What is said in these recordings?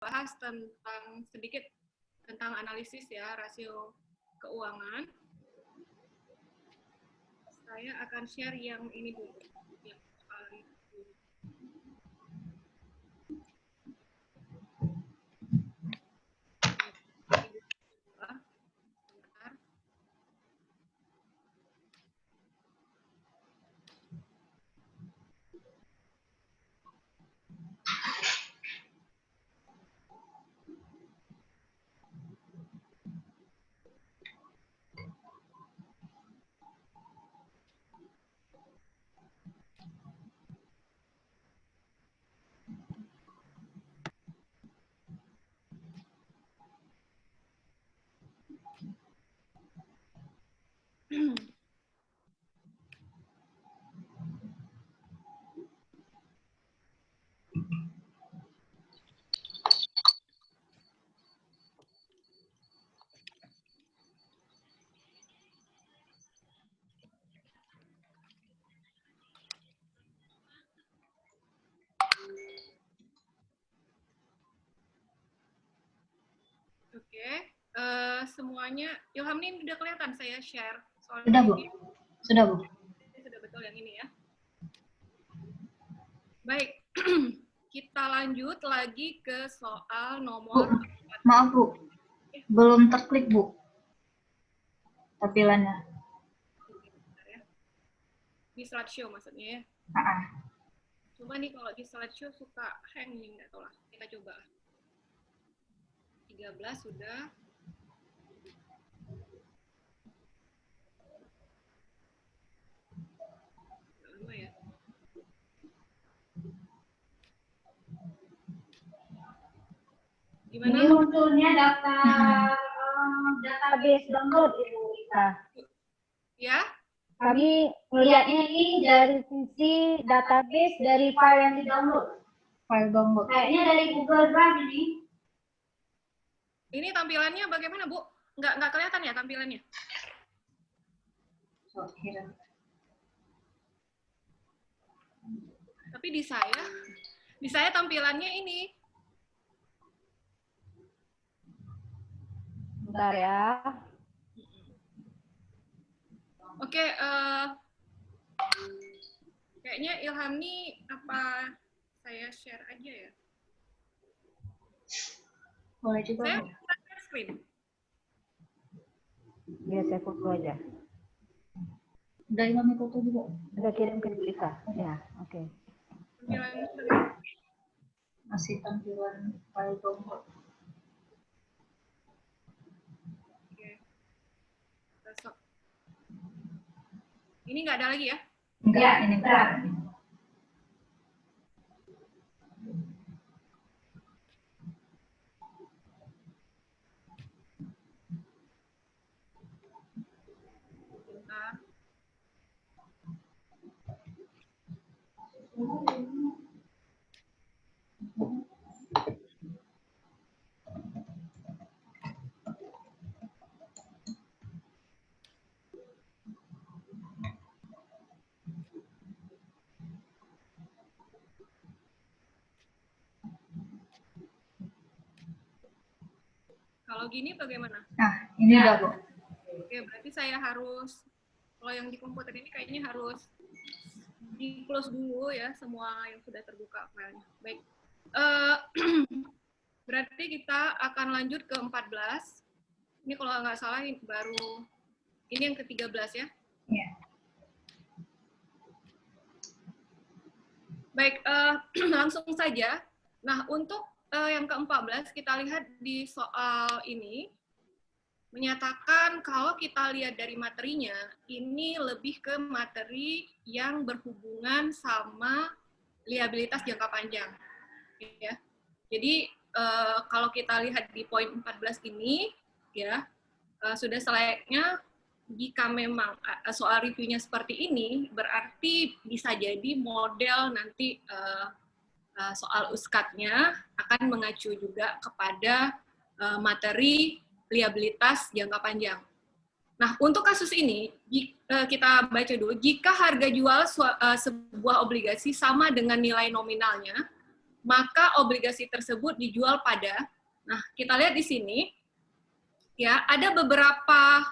bahas tentang sedikit tentang analisis ya, rasio keuangan. Saya akan share yang ini dulu. Yang Oke, semuanya. Ilham ini udah kelihatan saya share. Sudah, Bu. Sudah, Bu. Sudah betul yang ini ya. Baik, kita lanjut lagi ke soal nomor. Bu, maaf, Bu. Belum terklik, Bu. Tampilannya. Di slideshow maksudnya ya. Cuma nih kalau di slideshow suka hang nih, nggak tahu lah. Kita coba. 13 sudah. Lama ya. Gimana? Ini munculnya daftar database download, Ibu Ika. Ya? Kami melihatnya ini dari sisi database dari file yang di-download. File download. Kayaknya dari Google Drive ini. Ini tampilannya bagaimana, Bu? Nggak kelihatan ya tampilannya? Tapi di saya tampilannya ini. Bentar ya. Oke, kayaknya Ilham nih apa saya share aja ya? Boleh juga, Saya Bu. share screen. Ya, saya foto aja. Udah Ilham foto juga. Udah kirim ke kita. Ya, oke. Tampilannya Masih tampilan file download. besok. Ini nggak ada lagi ya? Enggak, ini berat. Bentar. Kalau gini bagaimana? Nah, ini udah, Bu. Oke, berarti saya harus, kalau yang di komputer ini kayaknya harus di close dulu ya, semua yang sudah terbuka filenya. Baik. Berarti kita akan lanjut ke 14. Ini kalau nggak salah baru, ini yang ke-13 ya? Iya. Baik, langsung saja. Nah, untuk yang ke-14, kita lihat di soal ini, menyatakan kalau kita lihat dari materinya, ini lebih ke materi yang berhubungan sama liabilitas jangka panjang. Ya. Jadi, kalau kita lihat di poin 14 ini, ya sudah selayaknya jika memang soal reviewnya seperti ini, berarti bisa jadi model nanti soal USKAT-nya akan mengacu juga kepada materi liabilitas jangka panjang. Nah, untuk kasus ini, kita baca dulu, jika harga jual sebuah obligasi sama dengan nilai nominalnya, maka obligasi tersebut dijual pada, nah kita lihat di sini, ya ada beberapa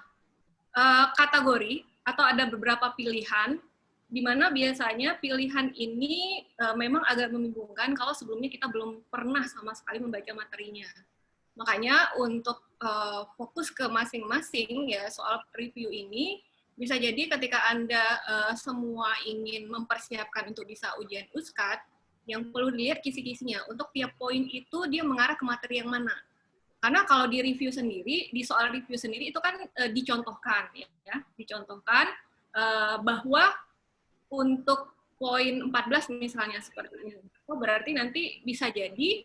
kategori atau ada beberapa pilihan, di mana biasanya pilihan ini memang agak membingungkan kalau sebelumnya kita belum pernah sama sekali membaca materinya. Makanya untuk fokus ke masing-masing ya soal review ini, bisa jadi ketika Anda semua ingin mempersiapkan untuk bisa ujian USKAD, yang perlu dilihat kisi-kisinya. Untuk tiap poin itu dia mengarah ke materi yang mana. Karena kalau di review sendiri, di soal review sendiri itu kan dicontohkan, ya, dicontohkan bahwa untuk poin 14 misalnya seperti ini, berarti nanti bisa jadi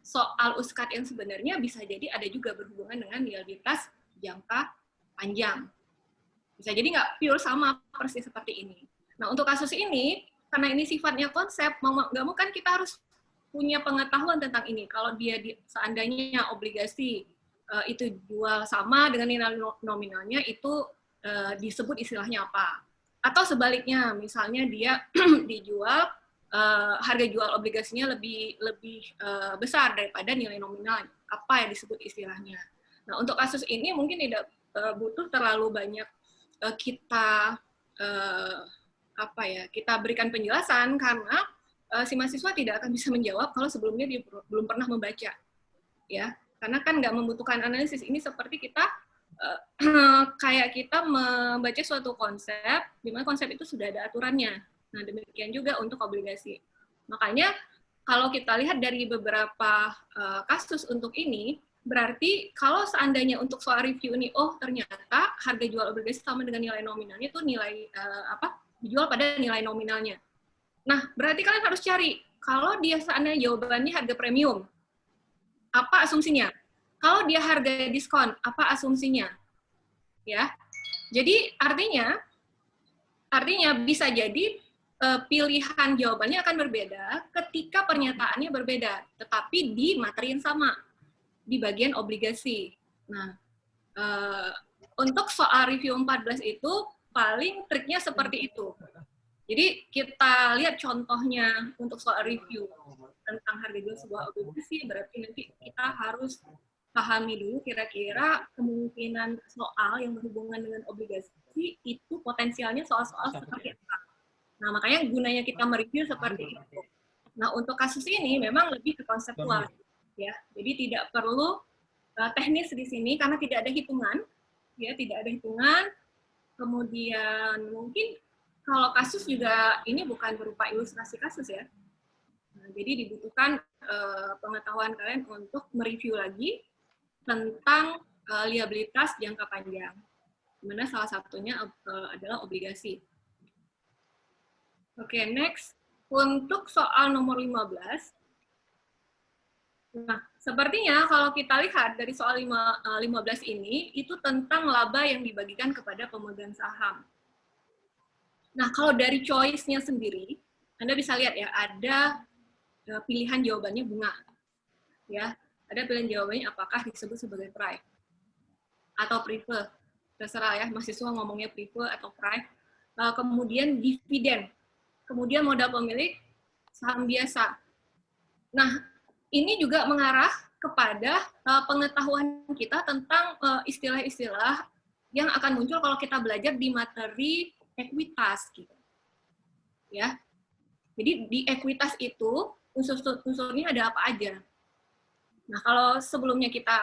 soal USKAD yang sebenarnya bisa jadi ada juga berhubungan dengan liabilitas jangka panjang. Bisa jadi nggak pure sama persis seperti ini. Nah, untuk kasus ini, karena ini sifatnya konsep, mau nggak mau kan kita harus punya pengetahuan tentang ini. Kalau dia seandainya obligasi itu jual sama dengan nilai nominalnya, itu disebut istilahnya apa. Atau sebaliknya, misalnya dia dijual, harga jual obligasinya lebih besar daripada nilai nominal, apa yang disebut istilahnya. Nah, untuk kasus ini mungkin tidak butuh terlalu banyak kita kita berikan penjelasan, karena si mahasiswa tidak akan bisa menjawab kalau sebelumnya dia belum pernah membaca, ya, karena kan nggak membutuhkan analisis. Ini seperti kita kayak kita membaca suatu konsep, di mana konsep itu sudah ada aturannya. Nah, demikian juga untuk obligasi. Makanya kalau kita lihat dari beberapa kasus untuk ini, berarti kalau seandainya untuk soal review ini, oh ternyata harga jual obligasi sama dengan nilai nominalnya, itu nilai dijual pada nilai nominalnya. Nah, berarti kalian harus cari, kalau dia seandainya jawabannya harga premium, apa asumsinya? Kalau dia harga diskon, apa asumsinya? Ya, jadi artinya bisa jadi pilihan jawabannya akan berbeda ketika pernyataannya berbeda, tetapi di materi yang sama, di bagian obligasi. Nah, untuk soal review 14 itu paling triknya seperti itu. Jadi kita lihat contohnya untuk soal review tentang harga jual sebuah obligasi, berarti nanti kita harus pahami dulu kira-kira kemungkinan soal yang berhubungan dengan obligasi itu potensialnya soal-soal seperti apa. Nah, makanya gunanya kita mereview seperti itu. Nah, untuk kasus ini memang lebih ke konseptual, ya. Jadi tidak perlu teknis di sini karena tidak ada hitungan, ya, tidak ada hitungan. Kemudian mungkin kalau kasus juga ini bukan berupa ilustrasi kasus, ya. Nah, jadi dibutuhkan pengetahuan kalian untuk mereview lagi tentang liabilitas jangka panjang, di mana salah satunya adalah obligasi. Oke, next. Untuk soal nomor 15. Nah, sepertinya kalau kita lihat dari soal 15 ini, itu tentang laba yang dibagikan kepada pemegang saham. Nah, kalau dari choice-nya sendiri, Anda bisa lihat ya, ada pilihan jawabannya bunga. Ya, ada pilihan jawabannya apakah disebut sebagai prime atau prefer. Terserah ya, mahasiswa ngomongnya prefer atau prime. Kemudian dividen. Kemudian modal pemilik saham biasa. Nah, ini juga mengarah kepada pengetahuan kita tentang istilah-istilah yang akan muncul kalau kita belajar di materi ekuitas, gitu. Ya. Jadi di ekuitas itu unsur-unsurnya ada apa aja. Nah, kalau sebelumnya kita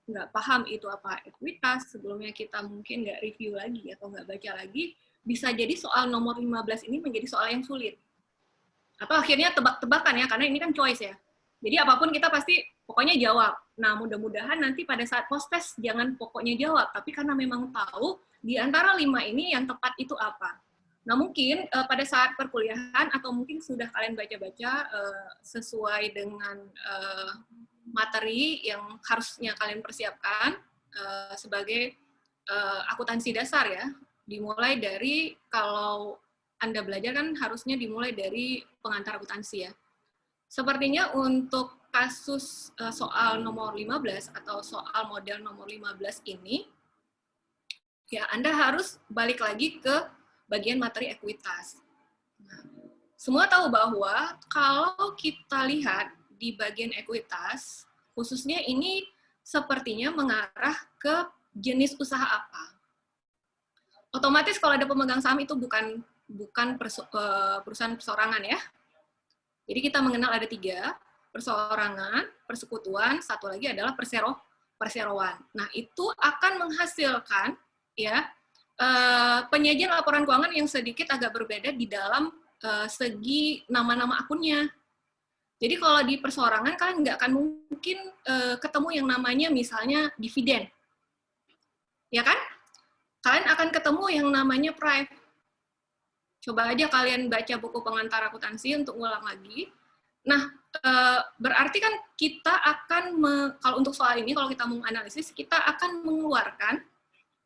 nggak paham itu apa ekuitas, sebelumnya kita mungkin nggak review lagi atau nggak baca lagi, bisa jadi soal nomor 15 ini menjadi soal yang sulit. Atau akhirnya tebak-tebakan ya, karena ini kan choice ya. Jadi apapun kita pasti pokoknya jawab. Nah, mudah-mudahan nanti pada saat post-test jangan pokoknya jawab, tapi karena memang tahu di antara 5 ini yang tepat itu apa. Nah, mungkin pada saat perkuliahan atau mungkin sudah kalian baca-baca sesuai dengan materi yang harusnya kalian persiapkan sebagai akuntansi dasar ya. Dimulai dari, kalau Anda belajar kan harusnya dimulai dari pengantar akuntansi ya. Sepertinya untuk kasus soal nomor 15 atau soal model nomor 15 ini, ya Anda harus balik lagi ke bagian materi ekuitas. Nah, semua tahu bahwa kalau kita lihat di bagian ekuitas, khususnya ini sepertinya mengarah ke jenis usaha apa. Otomatis kalau ada pemegang saham itu bukan perusahaan perseorangan ya. Jadi kita mengenal ada 3, perseorangan, persekutuan, satu lagi adalah perseroan. Nah, itu akan menghasilkan ya penyajian laporan keuangan yang sedikit agak berbeda di dalam segi nama-nama akunnya. Jadi kalau di perseorangan kalian nggak akan mungkin ketemu yang namanya misalnya dividen. Ya kan? Kalian akan ketemu yang namanya prive. Coba aja kalian baca buku pengantar akuntansi untuk ulang lagi. Nah, berarti kan kita akan, kalau untuk soal ini, kalau kita mau analisis, kita akan mengeluarkan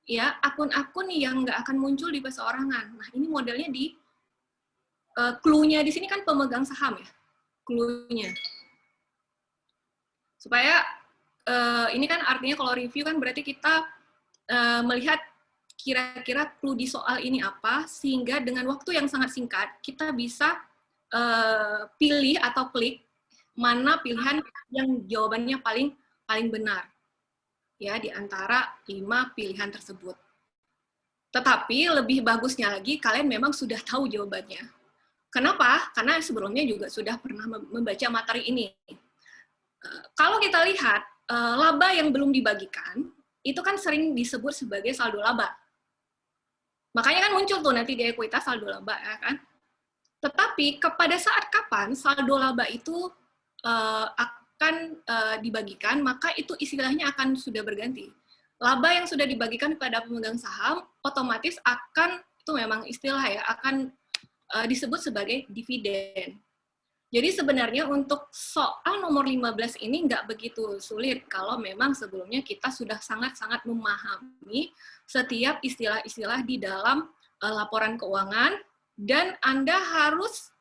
ya akun-akun yang nggak akan muncul di perseorangan. Nah, ini modelnya di clue-nya di sini kan pemegang saham ya, clue-nya. Supaya ini kan artinya kalau review kan berarti kita melihat kira-kira clue di soal ini apa, sehingga dengan waktu yang sangat singkat kita bisa pilih atau klik mana pilihan yang jawabannya paling benar ya di antara 5 pilihan tersebut. Tetapi lebih bagusnya lagi kalian memang sudah tahu jawabannya. Kenapa? Karena sebelumnya juga sudah pernah membaca materi ini. Kalau kita lihat laba yang belum dibagikan itu kan sering disebut sebagai saldo laba. Makanya kan muncul tuh nanti di ekuitas saldo laba ya kan. Tetapi kepada saat kapan saldo laba itu akan dibagikan, maka itu istilahnya akan sudah berganti. Laba yang sudah dibagikan kepada pemegang saham, otomatis akan, itu memang istilah ya, akan disebut sebagai dividen. Jadi sebenarnya untuk soal nomor 15 ini nggak begitu sulit kalau memang sebelumnya kita sudah sangat-sangat memahami setiap istilah-istilah di dalam laporan keuangan, dan Anda harus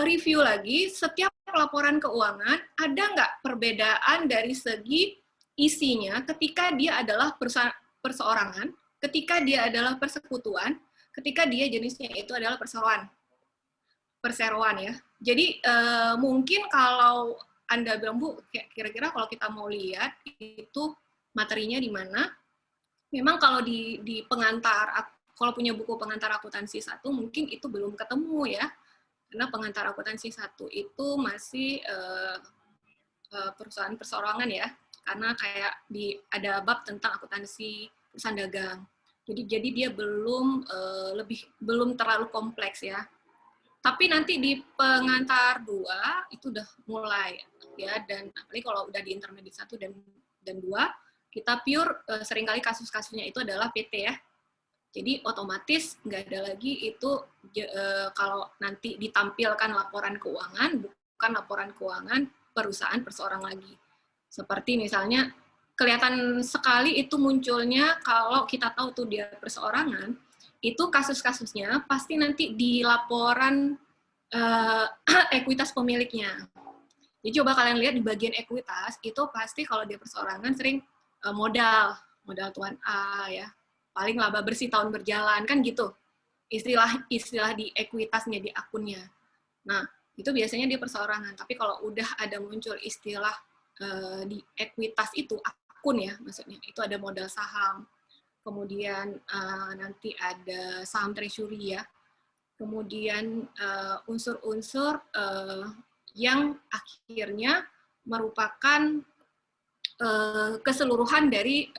review lagi setiap laporan keuangan, ada nggak perbedaan dari segi isinya ketika dia adalah perseorangan, ketika dia adalah persekutuan, ketika dia jenisnya itu adalah perseroan ya. Jadi mungkin kalau Anda bilang, Bu, kira-kira kalau kita mau lihat itu materinya di mana, memang kalau di pengantar, kalau punya buku pengantar akuntansi 1, mungkin itu belum ketemu ya. Karena pengantar akuntansi 1 itu masih perusahaan perseorangan ya. Karena kayak ada bab tentang akuntansi perusahaan dagang. Jadi dia belum terlalu kompleks ya. Tapi nanti di pengantar 2 itu udah mulai ya, dan apalagi kalau udah di intermediate 1 dan 2, kita pure seringkali kasus-kasusnya itu adalah PT ya. Jadi otomatis nggak ada lagi itu kalau nanti ditampilkan laporan keuangan, bukan laporan keuangan perusahaan perseorang lagi. Seperti misalnya kelihatan sekali itu munculnya kalau kita tahu tuh dia perseorangan, itu kasus-kasusnya pasti nanti di laporan ekuitas pemiliknya. Jadi coba kalian lihat di bagian ekuitas, itu pasti kalau dia perseorangan sering modal tuan A ya, paling laba bersih tahun berjalan, kan gitu. Istilah di ekuitasnya, di akunnya. Nah, itu biasanya dia perseorangan. Tapi kalau udah ada muncul istilah di ekuitas itu, akun ya maksudnya, itu ada modal saham, kemudian nanti ada saham treasury ya, kemudian unsur-unsur yang akhirnya merupakan keseluruhan dari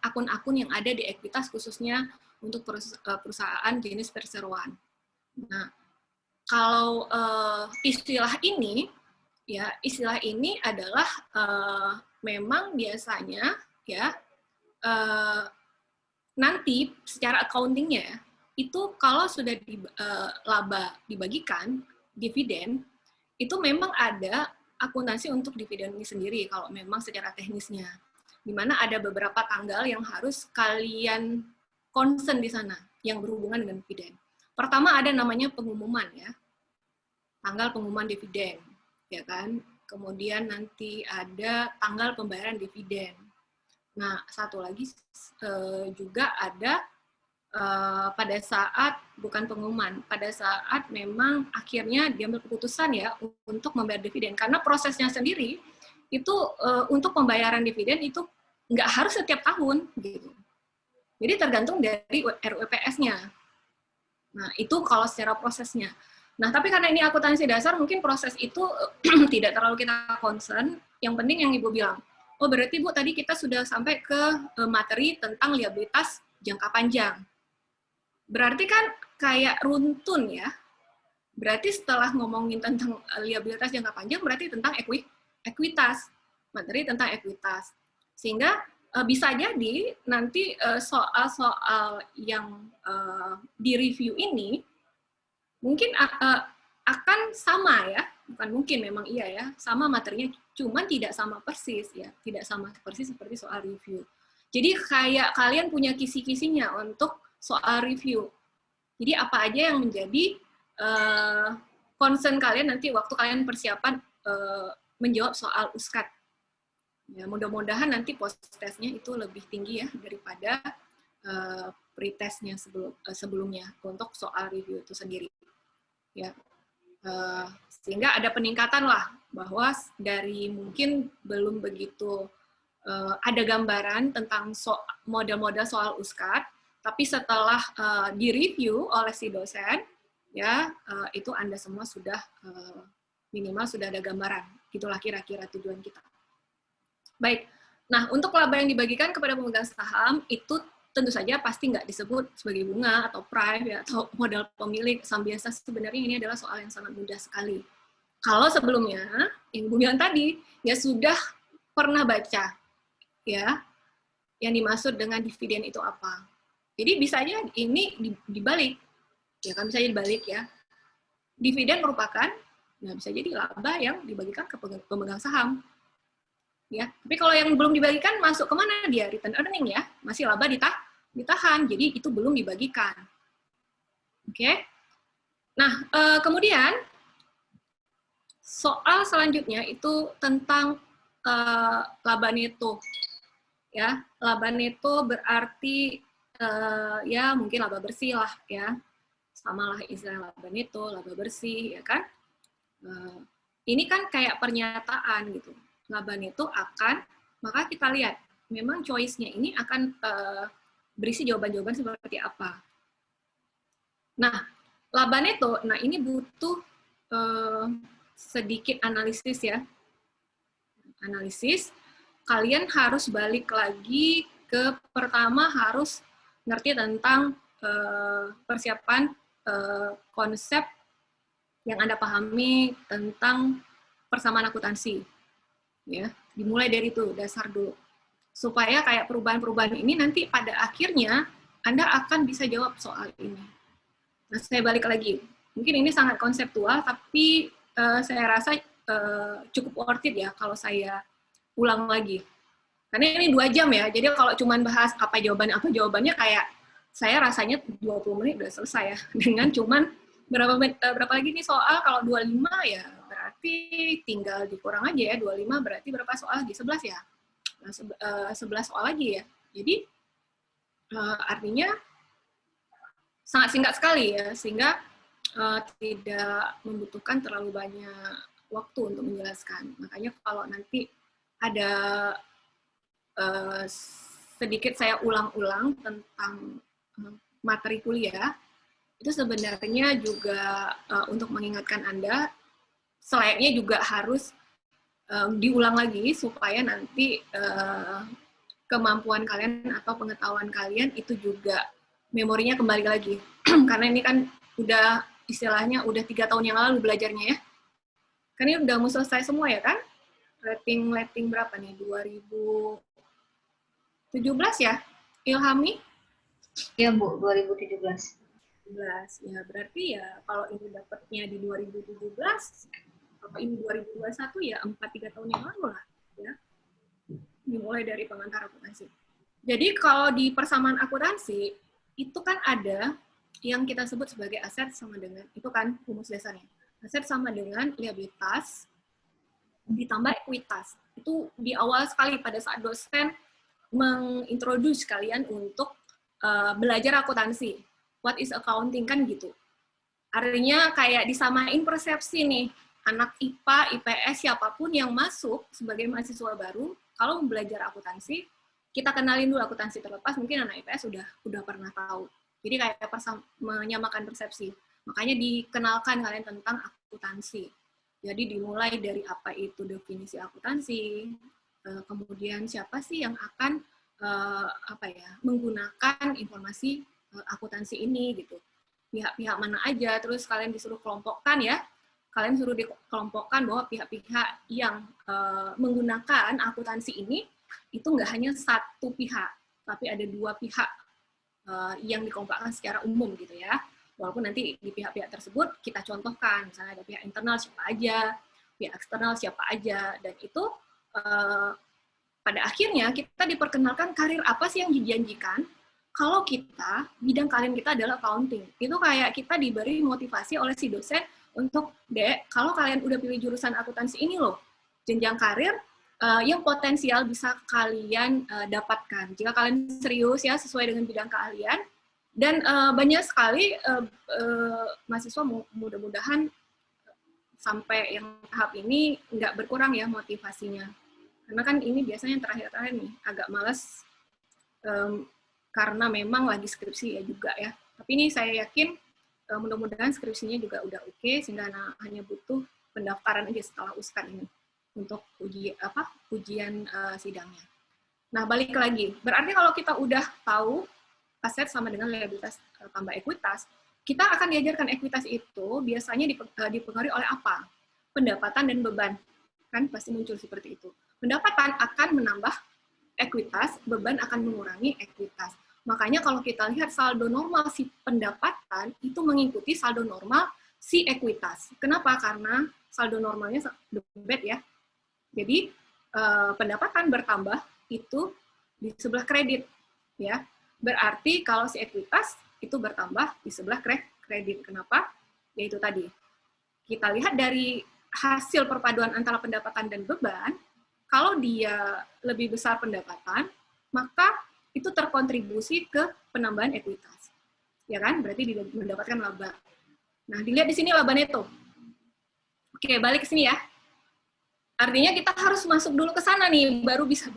akun-akun yang ada di ekuitas, khususnya untuk perusahaan jenis perseroan. Nah, kalau istilah ini adalah memang biasanya ya nanti secara accounting-nya itu kalau sudah laba dibagikan dividen, itu memang ada akuntansi untuk dividen ini sendiri kalau memang secara teknisnya, di mana ada beberapa tanggal yang harus kalian concern di sana yang berhubungan dengan dividen. Pertama ada namanya pengumuman ya, tanggal pengumuman dividen, ya kan. Kemudian nanti ada tanggal pembayaran dividen. Nah, satu lagi juga ada pada saat bukan pengumuman, pada saat memang akhirnya diambil keputusan ya untuk membayar dividen, karena prosesnya sendiri itu untuk pembayaran dividen itu nggak harus setiap tahun gitu. Jadi tergantung dari RUPS-nya. Nah itu kalau secara prosesnya. Nah tapi karena ini akuntansi dasar mungkin proses itu tidak terlalu kita concern. Yang penting yang Ibu bilang, oh berarti Bu tadi kita sudah sampai ke materi tentang liabilitas jangka panjang. Berarti kan kayak runtun ya. Berarti setelah ngomongin tentang liabilitas jangka panjang, berarti tentang ekuitas. Materi tentang ekuitas. Sehingga bisa jadi nanti soal-soal yang di-review ini mungkin akan sama ya. Bukan mungkin, memang iya ya. Sama materinya, cuman tidak sama persis ya. Tidak sama persis seperti soal review. Jadi kayak kalian punya kisi-kisinya untuk soal review. Jadi apa aja yang menjadi concern kalian nanti waktu kalian persiapan menjawab soal USKAD. Ya, mudah-mudahan nanti post-testnya itu lebih tinggi ya daripada pre-testnya sebelumnya untuk soal review itu sendiri. Ya, sehingga ada peningkatan lah bahwa dari mungkin belum begitu ada gambaran tentang model-model soal USKAD, tapi setelah direview oleh si dosen, ya itu Anda semua sudah minimal sudah ada gambaran. Itulah kira-kira tujuan kita. Baik, nah untuk laba yang dibagikan kepada pemegang saham itu tentu saja pasti nggak disebut sebagai bunga atau prime ya, atau modal pemilik saham biasa. Sebenarnya ini adalah soal yang sangat mudah sekali. Kalau sebelumnya yang Ibu bilang tadi ya sudah pernah baca ya yang dimaksud dengan dividen itu apa. Jadi bisa aja ini dibalik, ya kan bisa jadi dibalik ya. Dividen merupakan, nah bisa jadi laba yang dibagikan ke pemegang saham. Ya, tapi kalau yang belum dibagikan masuk kemana dia? Return earning ya, masih laba ditahan, jadi itu belum dibagikan. Oke. Nah, kemudian soal selanjutnya itu tentang laba neto. Ya, laba neto berarti ya mungkin laba bersih lah ya, sama lah istilah laba neto, laba bersih ya kan. Ini kan kayak pernyataan gitu. Laba neto akan, maka kita lihat memang choice-nya ini akan berisi jawaban-jawaban seperti apa. Nah, laba neto, nah ini butuh sedikit analisis ya. Analisis, kalian harus balik lagi ke pertama harus ngerti tentang persiapan konsep yang Anda pahami tentang persamaan akuntansi. Ya, dimulai dari itu dasar dulu supaya kayak perubahan-perubahan ini nanti pada akhirnya Anda akan bisa jawab soal ini. Nah, saya balik lagi, mungkin ini sangat konseptual tapi saya rasa cukup worth it ya kalau saya ulang lagi karena ini 2 jam ya, jadi kalau cuma bahas apa jawabannya kayak saya rasanya 20 menit udah selesai ya dengan cuman berapa lagi nih soal. Kalau 25 ya berarti tinggal dikurang aja ya, 25 berarti berapa soal lagi? 11 ya? Nah, 11 soal lagi ya. Jadi, artinya sangat singkat sekali ya, sehingga tidak membutuhkan terlalu banyak waktu untuk menjelaskan. Makanya kalau nanti ada sedikit saya ulang-ulang tentang materi kuliah, itu sebenarnya juga untuk mengingatkan Anda, selayaknya juga harus diulang lagi supaya nanti kemampuan kalian atau pengetahuan kalian itu juga memorinya kembali lagi. Karena ini kan udah istilahnya udah 3 tahun yang lalu belajarnya ya. Kan ini udah mau selesai semua ya kan? Rating berapa nih? 2017 ya? Ilhami? Iya Bu, 2017. Ya berarti ya kalau ini dapatnya di 2017, apa ini 2021 ya 4-3 tahun yang lalu lah ya. Dimulai dari pengantar akuntansi. Jadi kalau di persamaan akuntansi itu kan ada yang kita sebut sebagai aset sama dengan, itu kan rumus dasarnya. Aset sama dengan liabilitas ditambah ekuitas. Itu di awal sekali pada saat dosen mengintroduce kalian untuk belajar akuntansi. What is accounting kan gitu. Artinya kayak disamain persepsi nih, anak IPA, IPS, siapapun yang masuk sebagai mahasiswa baru, kalau belajar akuntansi, kita kenalin dulu akuntansi terlepas, mungkin anak IPS udah pernah tahu. Jadi kayak menyamakan persepsi. Makanya dikenalkan kalian tentang akuntansi. Jadi dimulai dari apa itu definisi akuntansi, kemudian siapa sih yang akan menggunakan informasi akuntansi ini gitu. Pihak-pihak mana aja, terus kalian disuruh kelompokkan ya. Kalian suruh dikelompokkan bahwa pihak-pihak yang menggunakan akuntansi ini itu nggak hanya satu pihak, tapi ada dua pihak yang dikelompokkan secara umum gitu ya. Walaupun nanti di pihak-pihak tersebut kita contohkan, misalnya ada pihak internal siapa aja, pihak eksternal siapa aja, dan itu pada akhirnya kita diperkenalkan karir apa sih yang dijanjikan. Kalau kita, bidang kalian kita adalah accounting, itu kayak kita diberi motivasi oleh si dosen untuk, Dek, kalau kalian udah pilih jurusan akuntansi ini loh, jenjang karir yang potensial bisa kalian dapatkan. Jika kalian serius ya, sesuai dengan bidang keahlian, dan banyak sekali mahasiswa mudah-mudahan sampai yang tahap ini nggak berkurang ya motivasinya. Karena kan ini biasanya terakhir-terakhir nih, agak malas karena memang lagi skripsi ya juga ya. Tapi ini saya yakin mudah-mudahan skripsinya juga udah oke, sehingga hanya butuh pendaftaran aja setelah USKAN ini untuk ujian sidangnya. Nah, balik lagi. Berarti kalau kita udah tahu aset sama dengan liabilitas tambah ekuitas, kita akan diajarkan ekuitas itu biasanya dipengaruhi oleh apa? Pendapatan dan beban. Kan pasti muncul seperti itu. Pendapatan akan menambah ekuitas, beban akan mengurangi ekuitas. Makanya kalau kita lihat saldo normal si pendapatan itu mengikuti saldo normal si ekuitas. Kenapa? Karena saldo normalnya dompet ya. Jadi pendapatan bertambah itu di sebelah kredit ya. Berarti kalau si ekuitas itu bertambah di sebelah kredit. Kenapa? Yaitu tadi. Kita lihat dari hasil perpaduan antara pendapatan dan beban, kalau dia lebih besar pendapatan, maka itu terkontribusi ke penambahan ekuitas. Ya kan? Berarti dia mendapatkan laba. Nah, dilihat di sini laba neto. Oke, balik ke sini ya. Artinya kita harus masuk dulu ke sana nih, baru bisa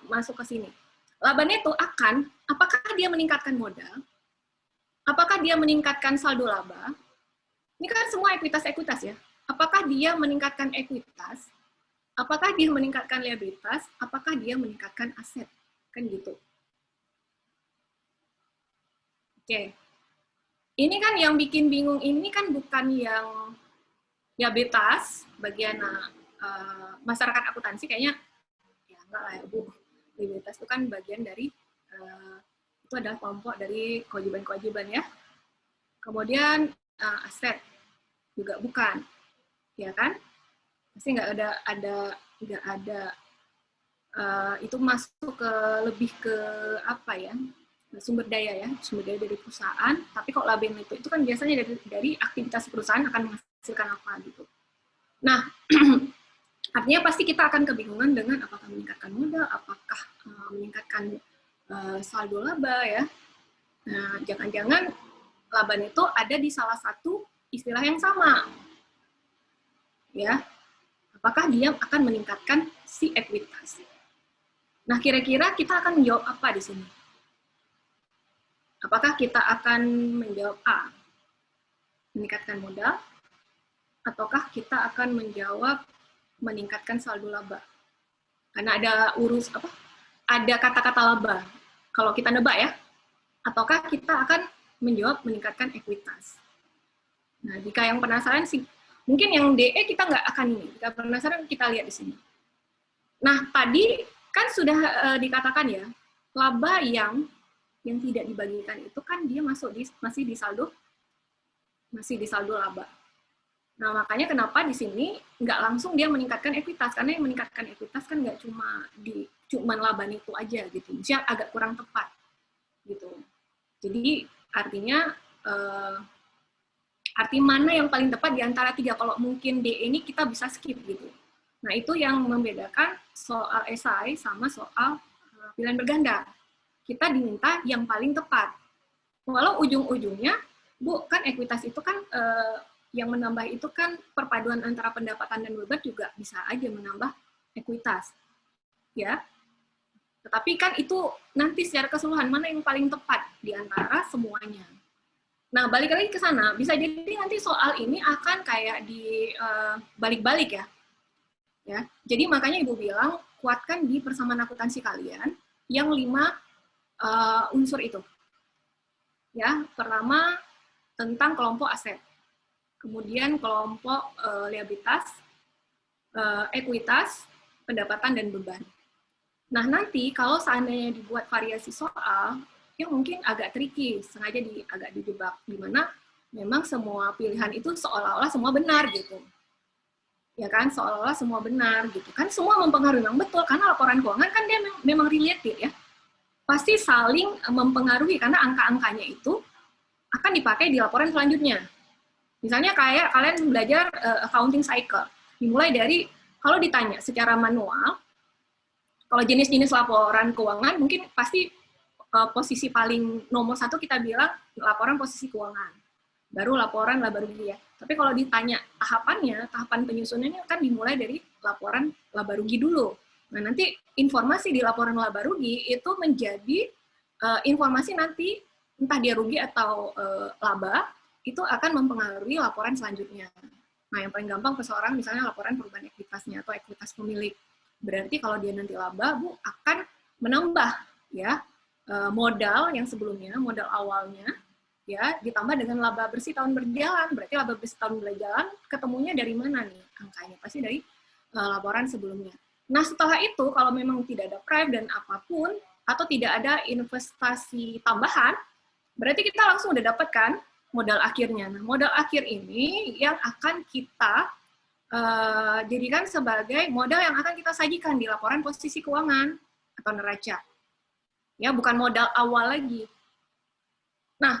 masuk ke sini. Laba neto akan, apakah dia meningkatkan modal? Apakah dia meningkatkan saldo laba? Ini kan semua ekuitas-ekuitas ya. Apakah dia meningkatkan ekuitas? Apakah dia meningkatkan liabilitas? Apakah dia meningkatkan aset? Kan gitu. Oke. Ini kan yang bikin bingung ini kan bukan yang liabilitas, bagian masyarakat akuntansi kayaknya, ya enggak lah ya Bu. Liabilitas itu kan bagian dari, itu adalah kelompok dari kewajiban-kewajiban ya. Kemudian aset juga bukan, ya kan? Pasti nggak ada itu masuk ke lebih ke apa ya, sumber daya dari perusahaan. Tapi kalau laba neto itu kan biasanya dari aktivitas perusahaan akan menghasilkan apa gitu. Nah, artinya pasti kita akan kebingungan dengan apakah meningkatkan modal, apakah meningkatkan saldo laba ya. Nah, jangan-jangan laba neto ada di salah satu istilah yang sama, ya. Apakah dia akan meningkatkan si ekuitas? Nah, kira-kira kita akan menjawab apa di sini? Apakah kita akan menjawab A, meningkatkan modal, ataukah kita akan menjawab meningkatkan saldo laba? Karena ada ada kata-kata laba. Kalau kita nebak ya, ataukah kita akan menjawab meningkatkan ekuitas? Nah, jika yang penasaran sih, mungkin yang DE kita nggak akan ini. Jika penasaran, kita lihat di sini. Nah, tadi kan sudah dikatakan ya, laba yang tidak dibagikan itu kan dia masih di saldo laba. Nah, makanya kenapa di sini nggak langsung dia meningkatkan ekuitas, karena yang meningkatkan ekuitas kan nggak cuma laba neto aja gitu, misalnya agak kurang tepat gitu. Jadi artinya arti mana yang paling tepat di antara tiga? Kalau mungkin D ini kita bisa skip gitu. Nah, itu yang membedakan soal esai sama soal pilihan berganda. kita diminta yang paling tepat. Walau ujung-ujungnya, Bu, kan ekuitas itu kan yang menambah itu kan perpaduan antara pendapatan dan beban juga bisa aja menambah ekuitas. Ya. Tetapi kan itu nanti secara keseluruhan mana yang paling tepat di antara semuanya. Nah, balik lagi ke sana, bisa jadi nanti soal ini akan kayak di balik-balik ya. Ya. Jadi makanya Ibu bilang, kuatkan di persamaan akuntansi kalian yang 5 unsur itu. Ya, pertama tentang kelompok aset. Kemudian kelompok liabilitas, ekuitas, pendapatan, dan beban. Nah, nanti kalau seandainya dibuat variasi soal, yang mungkin agak tricky, sengaja agak dijebak, di mana memang semua pilihan itu seolah-olah semua benar gitu. Ya kan, seolah-olah semua benar gitu. Kan semua mempengaruhi, memang betul, karena laporan keuangan kan dia memang related ya. Pasti saling mempengaruhi, karena angka-angkanya itu akan dipakai di laporan selanjutnya. Misalnya kayak kalian belajar accounting cycle, dimulai dari, kalau ditanya secara manual, kalau jenis-jenis laporan keuangan, mungkin pasti posisi paling nomor 1 kita bilang laporan posisi keuangan. Baru laporan laba rugi ya. Tapi kalau ditanya tahapannya, tahapan penyusunannya kan dimulai dari laporan laba rugi dulu. Nah, nanti informasi di laporan laba rugi itu menjadi informasi nanti, entah dia rugi atau laba, itu akan mempengaruhi laporan selanjutnya. Nah, yang paling gampang perseorangan misalnya laporan perubahan ekuitasnya atau ekuitas pemilik. Berarti kalau dia nanti laba, Bu, akan menambah ya modal yang sebelumnya, modal awalnya, ya ditambah dengan laba bersih tahun berjalan. Berarti laba bersih tahun berjalan ketemunya dari mana nih angkanya? Pasti dari laporan sebelumnya. Nah, setelah itu kalau memang tidak ada prime dan apapun, atau tidak ada investasi tambahan, berarti kita langsung udah dapatkan modal akhirnya. Nah, modal akhir ini yang akan kita jadikan sebagai modal yang akan kita sajikan di laporan posisi keuangan atau neraca. Ya, bukan modal awal lagi. Nah,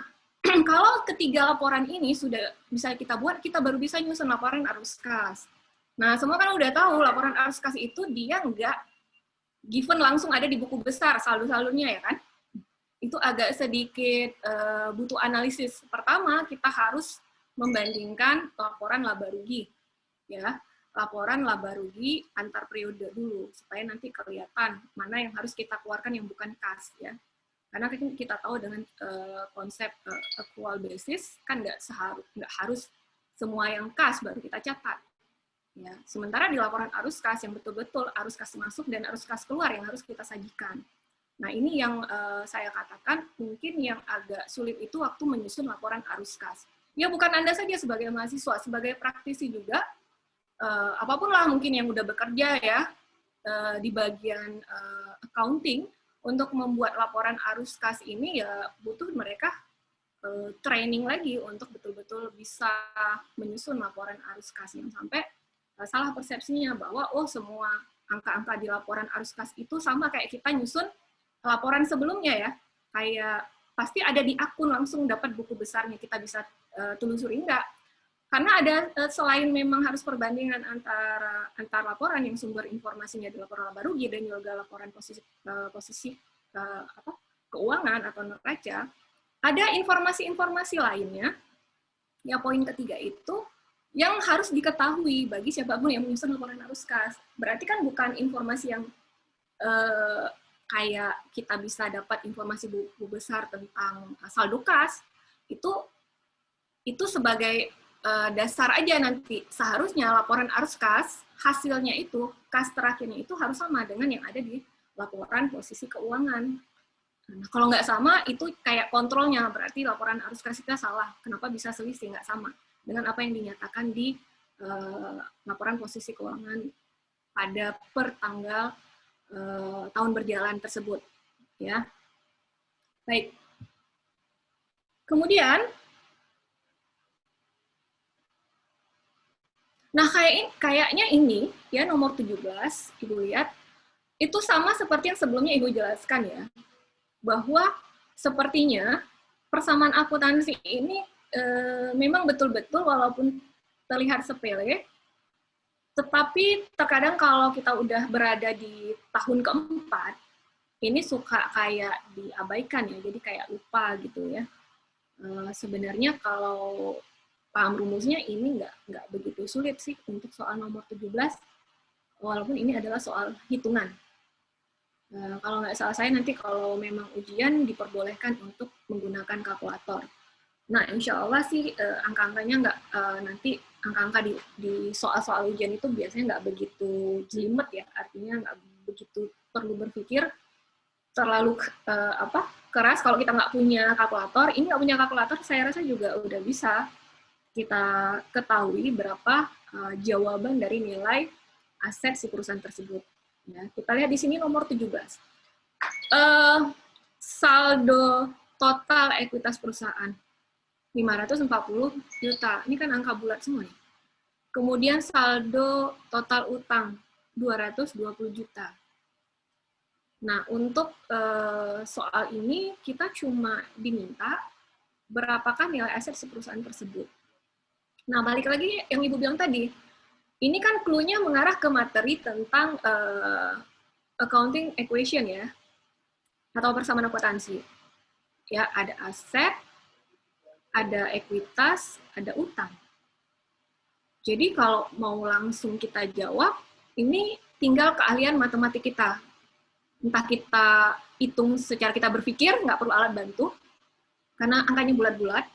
kalau ketiga laporan ini sudah bisa kita buat, kita baru bisa nyusun laporan arus kas. Nah, semua kan udah tahu laporan arus kas itu dia nggak given langsung ada di buku besar saldo-saldonya ya kan? Itu agak sedikit butuh analisis. Pertama, kita harus membandingkan laporan laba rugi. Ya, laporan laba rugi antar periode dulu supaya nanti kelihatan mana yang harus kita keluarkan yang bukan kas ya. Karena kita tahu dengan konsep accrual basis kan nggak harus semua yang kas baru kita catat. Ya, sementara di laporan arus kas yang betul-betul arus kas masuk dan arus kas keluar yang harus kita sajikan. Nah, ini yang saya katakan mungkin yang agak sulit itu waktu menyusun laporan arus kas. Ya, bukan Anda saja sebagai mahasiswa, sebagai praktisi juga, apapun lah mungkin yang udah bekerja ya, di bagian accounting, untuk membuat laporan arus kas ini ya butuh mereka training lagi untuk betul-betul bisa menyusun laporan arus kas, yang sampai salah persepsinya bahwa oh semua angka-angka di laporan arus kas itu sama kayak kita nyusun laporan sebelumnya ya, kayak pasti ada di akun langsung dapat buku besarnya kita bisa telusuri. Enggak, karena ada selain memang harus perbandingan antar laporan yang sumber informasinya di laporan laba rugi dan juga laporan posisi keuangan atau neraca, ada informasi-informasi lainnya. Ya, poin ketiga itu yang harus diketahui bagi siapapun yang menyusun laporan arus kas. Berarti kan bukan informasi yang kayak kita bisa dapat informasi buku besar tentang saldo kas, itu sebagai dasar aja nanti. Seharusnya laporan arus kas, hasilnya itu, kas terakhirnya itu harus sama dengan yang ada di laporan posisi keuangan. Nah, kalau nggak sama, itu kayak kontrolnya, berarti laporan arus kas kita salah. Kenapa bisa selisih, nggak sama dengan apa yang dinyatakan di laporan posisi keuangan pada per tanggal tahun berjalan tersebut. Ya, baik. Kemudian, nah kayaknya ini ya nomor 17, Ibu lihat, itu sama seperti yang sebelumnya Ibu jelaskan ya, bahwa sepertinya persamaan akuntansi ini memang betul-betul walaupun terlihat sepele, tetapi terkadang kalau kita udah berada di tahun keempat, ini suka kayak diabaikan ya, jadi kayak lupa gitu ya. Sebenarnya kalau paham rumusnya ini nggak begitu sulit sih untuk soal nomor 17, walaupun ini adalah soal hitungan. Kalau nggak salah saya nanti kalau memang ujian diperbolehkan untuk menggunakan kalkulator. Nah, insya Allah sih angka-angkanya nggak, nanti angka-angka di soal-soal ujian itu biasanya nggak begitu jelimet ya, artinya nggak begitu perlu berpikir terlalu keras. Kalau kita nggak punya kalkulator, ini nggak punya kalkulator, saya rasa juga udah bisa kita ketahui berapa jawaban dari nilai aset si perusahaan tersebut. Ya, kita lihat di sini nomor 17. Saldo total ekuitas perusahaan 540 juta. Ini kan angka bulat semua ya. Kemudian saldo total utang 220 juta. Nah, untuk soal ini kita cuma diminta berapakah nilai aset si perusahaan tersebut. Nah, balik lagi yang Ibu bilang tadi, ini kan clue-nya mengarah ke materi tentang accounting equation ya, atau persamaan akuntansi. Ya, ada aset, ada ekuitas, ada utang. Jadi kalau mau langsung kita jawab, ini tinggal keahlian matematik kita. Entah kita hitung secara kita berpikir, nggak perlu alat bantu, karena angkanya bulat-bulat,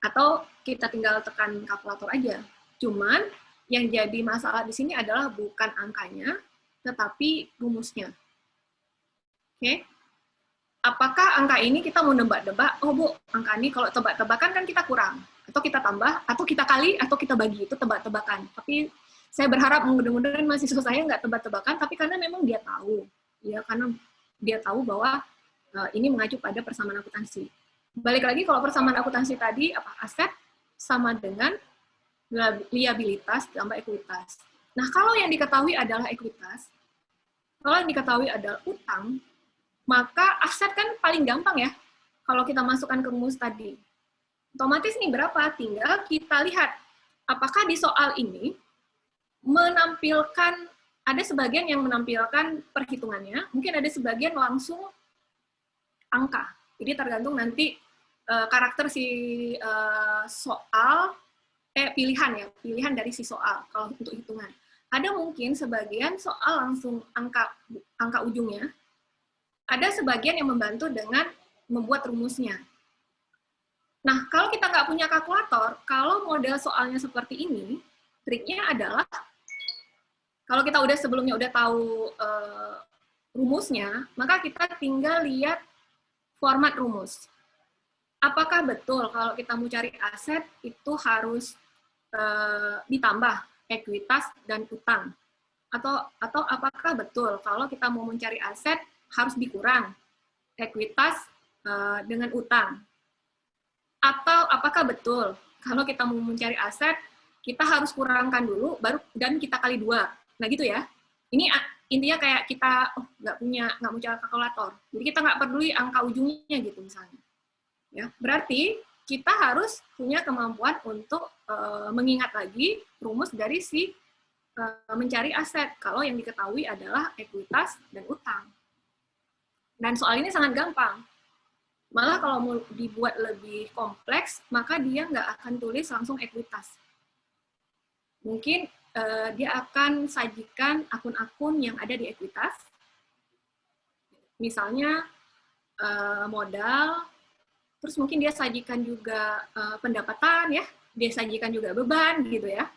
atau kita tinggal tekan kalkulator aja. Cuman, yang jadi masalah di sini adalah bukan angkanya, tetapi rumusnya. Oke? Apakah angka ini kita mau nebak-nebak, oh Bu, angka ini kalau tebak-tebakan kan kita kurang, atau kita tambah, atau kita kali, atau kita bagi, itu tebak-tebakan. Tapi saya berharap mudah-mudahan mahasiswa saya nggak tebak-tebakan, tapi karena memang dia tahu, ya karena dia tahu bahwa ini mengacu pada persamaan akuntansi. Balik lagi kalau persamaan akuntansi tadi, aset sama dengan liabilitas tambah ekuitas. Nah, kalau yang diketahui adalah ekuitas, kalau yang diketahui adalah utang, maka aset kan paling gampang ya, kalau kita masukkan ke rumus tadi. Otomatis nih berapa? Tinggal kita lihat, apakah di soal ini menampilkan, ada sebagian yang menampilkan perhitungannya, mungkin ada sebagian langsung angka. Jadi tergantung nanti karakter si soal, pilihan ya, pilihan dari si soal kalau untuk hitungan. Ada mungkin sebagian soal langsung angka ujungnya, ada sebagian yang membantu dengan membuat rumusnya. Nah, kalau kita nggak punya kalkulator, kalau model soalnya seperti ini, triknya adalah, kalau kita udah sebelumnya udah tahu rumusnya, maka kita tinggal lihat format rumus. Apakah betul kalau kita mau cari aset, itu harus ditambah ekuitas dan utang? Atau apakah betul kalau kita mau mencari aset, harus dikurang ekuitas dengan utang? Atau apakah betul kalau kita mau mencari aset, kita harus kurangkan dulu, baru dan kita kali 2. Nah gitu ya. Ini intinya kayak kita nggak mau cari kalkulator. Jadi kita nggak peduli angka ujungnya gitu misalnya. Ya, berarti kita harus punya kemampuan untuk mengingat lagi rumus dari si mencari aset, kalau yang diketahui adalah ekuitas dan utang. Dan soal ini sangat gampang. Malah kalau mau dibuat lebih kompleks, maka dia nggak akan tulis langsung ekuitas. Mungkin dia akan sajikan akun-akun yang ada di ekuitas. Misalnya modal, terus mungkin dia sajikan juga pendapatan ya, dia sajikan juga beban gitu ya.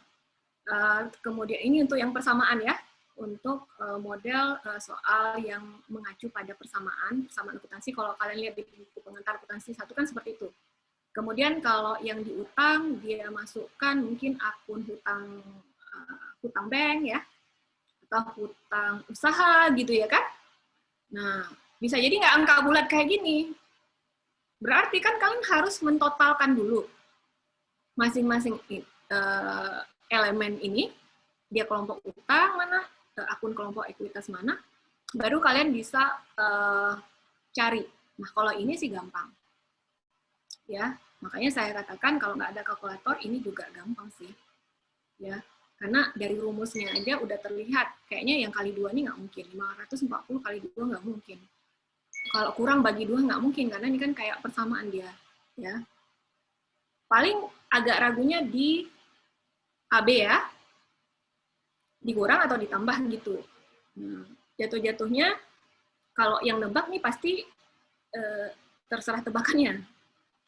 Kemudian ini untuk yang persamaan ya, untuk model soal yang mengacu pada persamaan akuntansi. Kalau kalian lihat di buku pengantar akuntansi 1 kan seperti itu. Kemudian kalau yang di utang, dia masukkan mungkin akun hutang bank ya, atau hutang usaha gitu ya kan. Nah, bisa jadi nggak angka bulat kayak gini. Berarti kan kalian harus mentotalkan dulu masing-masing elemen ini, dia kelompok utang mana, akun kelompok ekuitas mana, baru kalian bisa cari. Nah, kalau ini sih gampang. Ya, makanya saya katakan kalau nggak ada kalkulator, ini juga gampang sih. Ya, Karena dari rumusnya aja udah terlihat, kayaknya yang kali 2 ini nggak mungkin. 540 kali 2 nggak mungkin. Kalau kurang bagi 2 nggak mungkin, karena ini kan kayak persamaan dia. Ya. Paling agak ragunya di AB ya, dikurang atau ditambah gitu. Nah, jatuh-jatuhnya, kalau yang nebak nih pasti terserah tebakannya.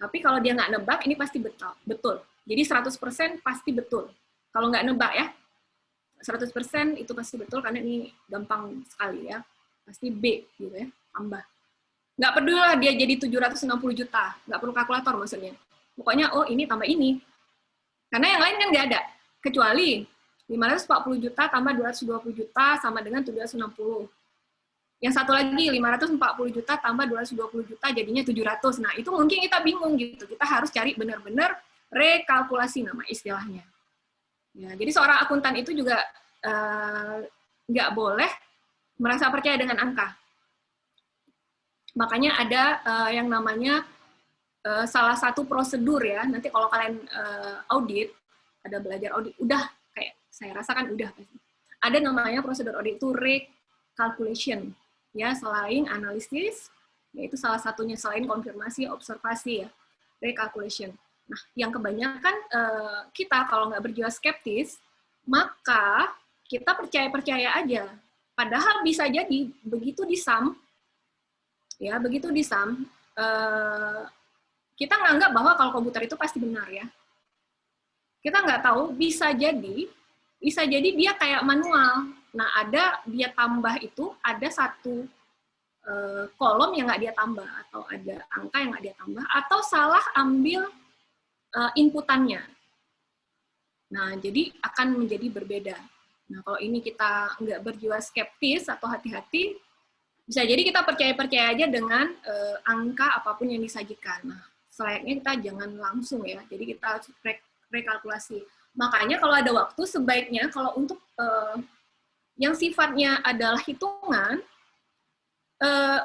Tapi kalau dia nggak nebak, ini pasti betul. Jadi 100% pasti betul. Kalau nggak nebak ya, 100% itu pasti betul, karena ini gampang sekali ya. Pasti B gitu ya, tambah. Nggak peduli lah dia jadi 760 juta, nggak perlu kalkulator maksudnya. Pokoknya, oh ini tambah ini. Karena yang lain kan nggak ada. Kecuali 540 juta tambah 220 juta sama dengan 760. Yang satu lagi 540 juta tambah 220 juta jadinya 700. Nah, itu mungkin kita bingung gitu. Kita harus cari benar-benar rekalkulasi nama istilahnya. Ya, jadi seorang akuntan itu juga nggak boleh merasa percaya dengan angka. Makanya ada yang namanya salah satu prosedur ya. Nanti kalau kalian audit, ada belajar audit, udah kayak saya rasakan udah pasti. Ada namanya prosedur audit itu recalculation. Ya, selain analisis, yaitu salah satunya selain konfirmasi, observasi ya, recalculation. Nah, yang kebanyakan kita kalau nggak berjiwa skeptis, maka kita percaya-percaya aja. Padahal bisa jadi begitu disam, ya begitu disam, kita nganggap bahwa kalau komputer itu pasti benar ya. Kita nggak tahu, bisa jadi dia kayak manual. Nah, ada dia tambah itu, ada satu kolom yang nggak dia tambah, atau ada angka yang nggak dia tambah, atau salah ambil inputannya. Nah, jadi akan menjadi berbeda. Nah, kalau ini kita nggak berjiwa skeptis atau hati-hati, bisa jadi kita percaya-percaya aja dengan angka apapun yang disajikan. Nah, selayaknya kita jangan langsung ya, jadi kita rekalkulasi. Makanya kalau ada waktu, sebaiknya kalau untuk yang sifatnya adalah hitungan,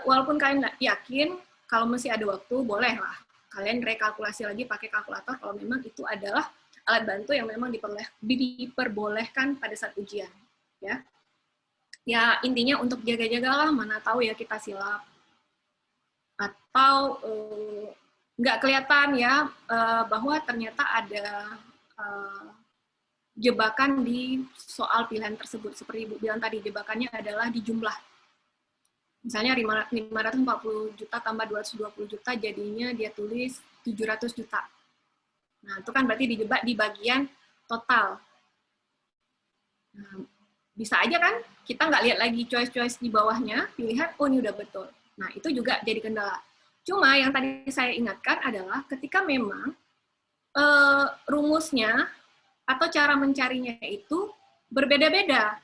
walaupun kalian yakin, kalau masih ada waktu, bolehlah kalian rekalkulasi lagi pakai kalkulator kalau memang itu adalah alat bantu yang memang diperbolehkan pada saat ujian. Ya, ya intinya untuk jaga-jagalah, mana tahu ya kita silap. Atau nggak kelihatan ya, bahwa ternyata ada jebakan di soal pilihan tersebut. Seperti Ibu bilang tadi, jebakannya adalah di jumlah. Misalnya 540 juta tambah 220 juta, jadinya dia tulis 700 juta. Nah, itu kan berarti dijebak di bagian total. Nah, bisa aja kan, kita nggak lihat lagi choice-choice di bawahnya, pilihan, oh ini udah betul. Nah, itu juga jadi kendala. Cuma yang tadi saya ingatkan adalah ketika memang rumusnya atau cara mencarinya itu berbeda-beda.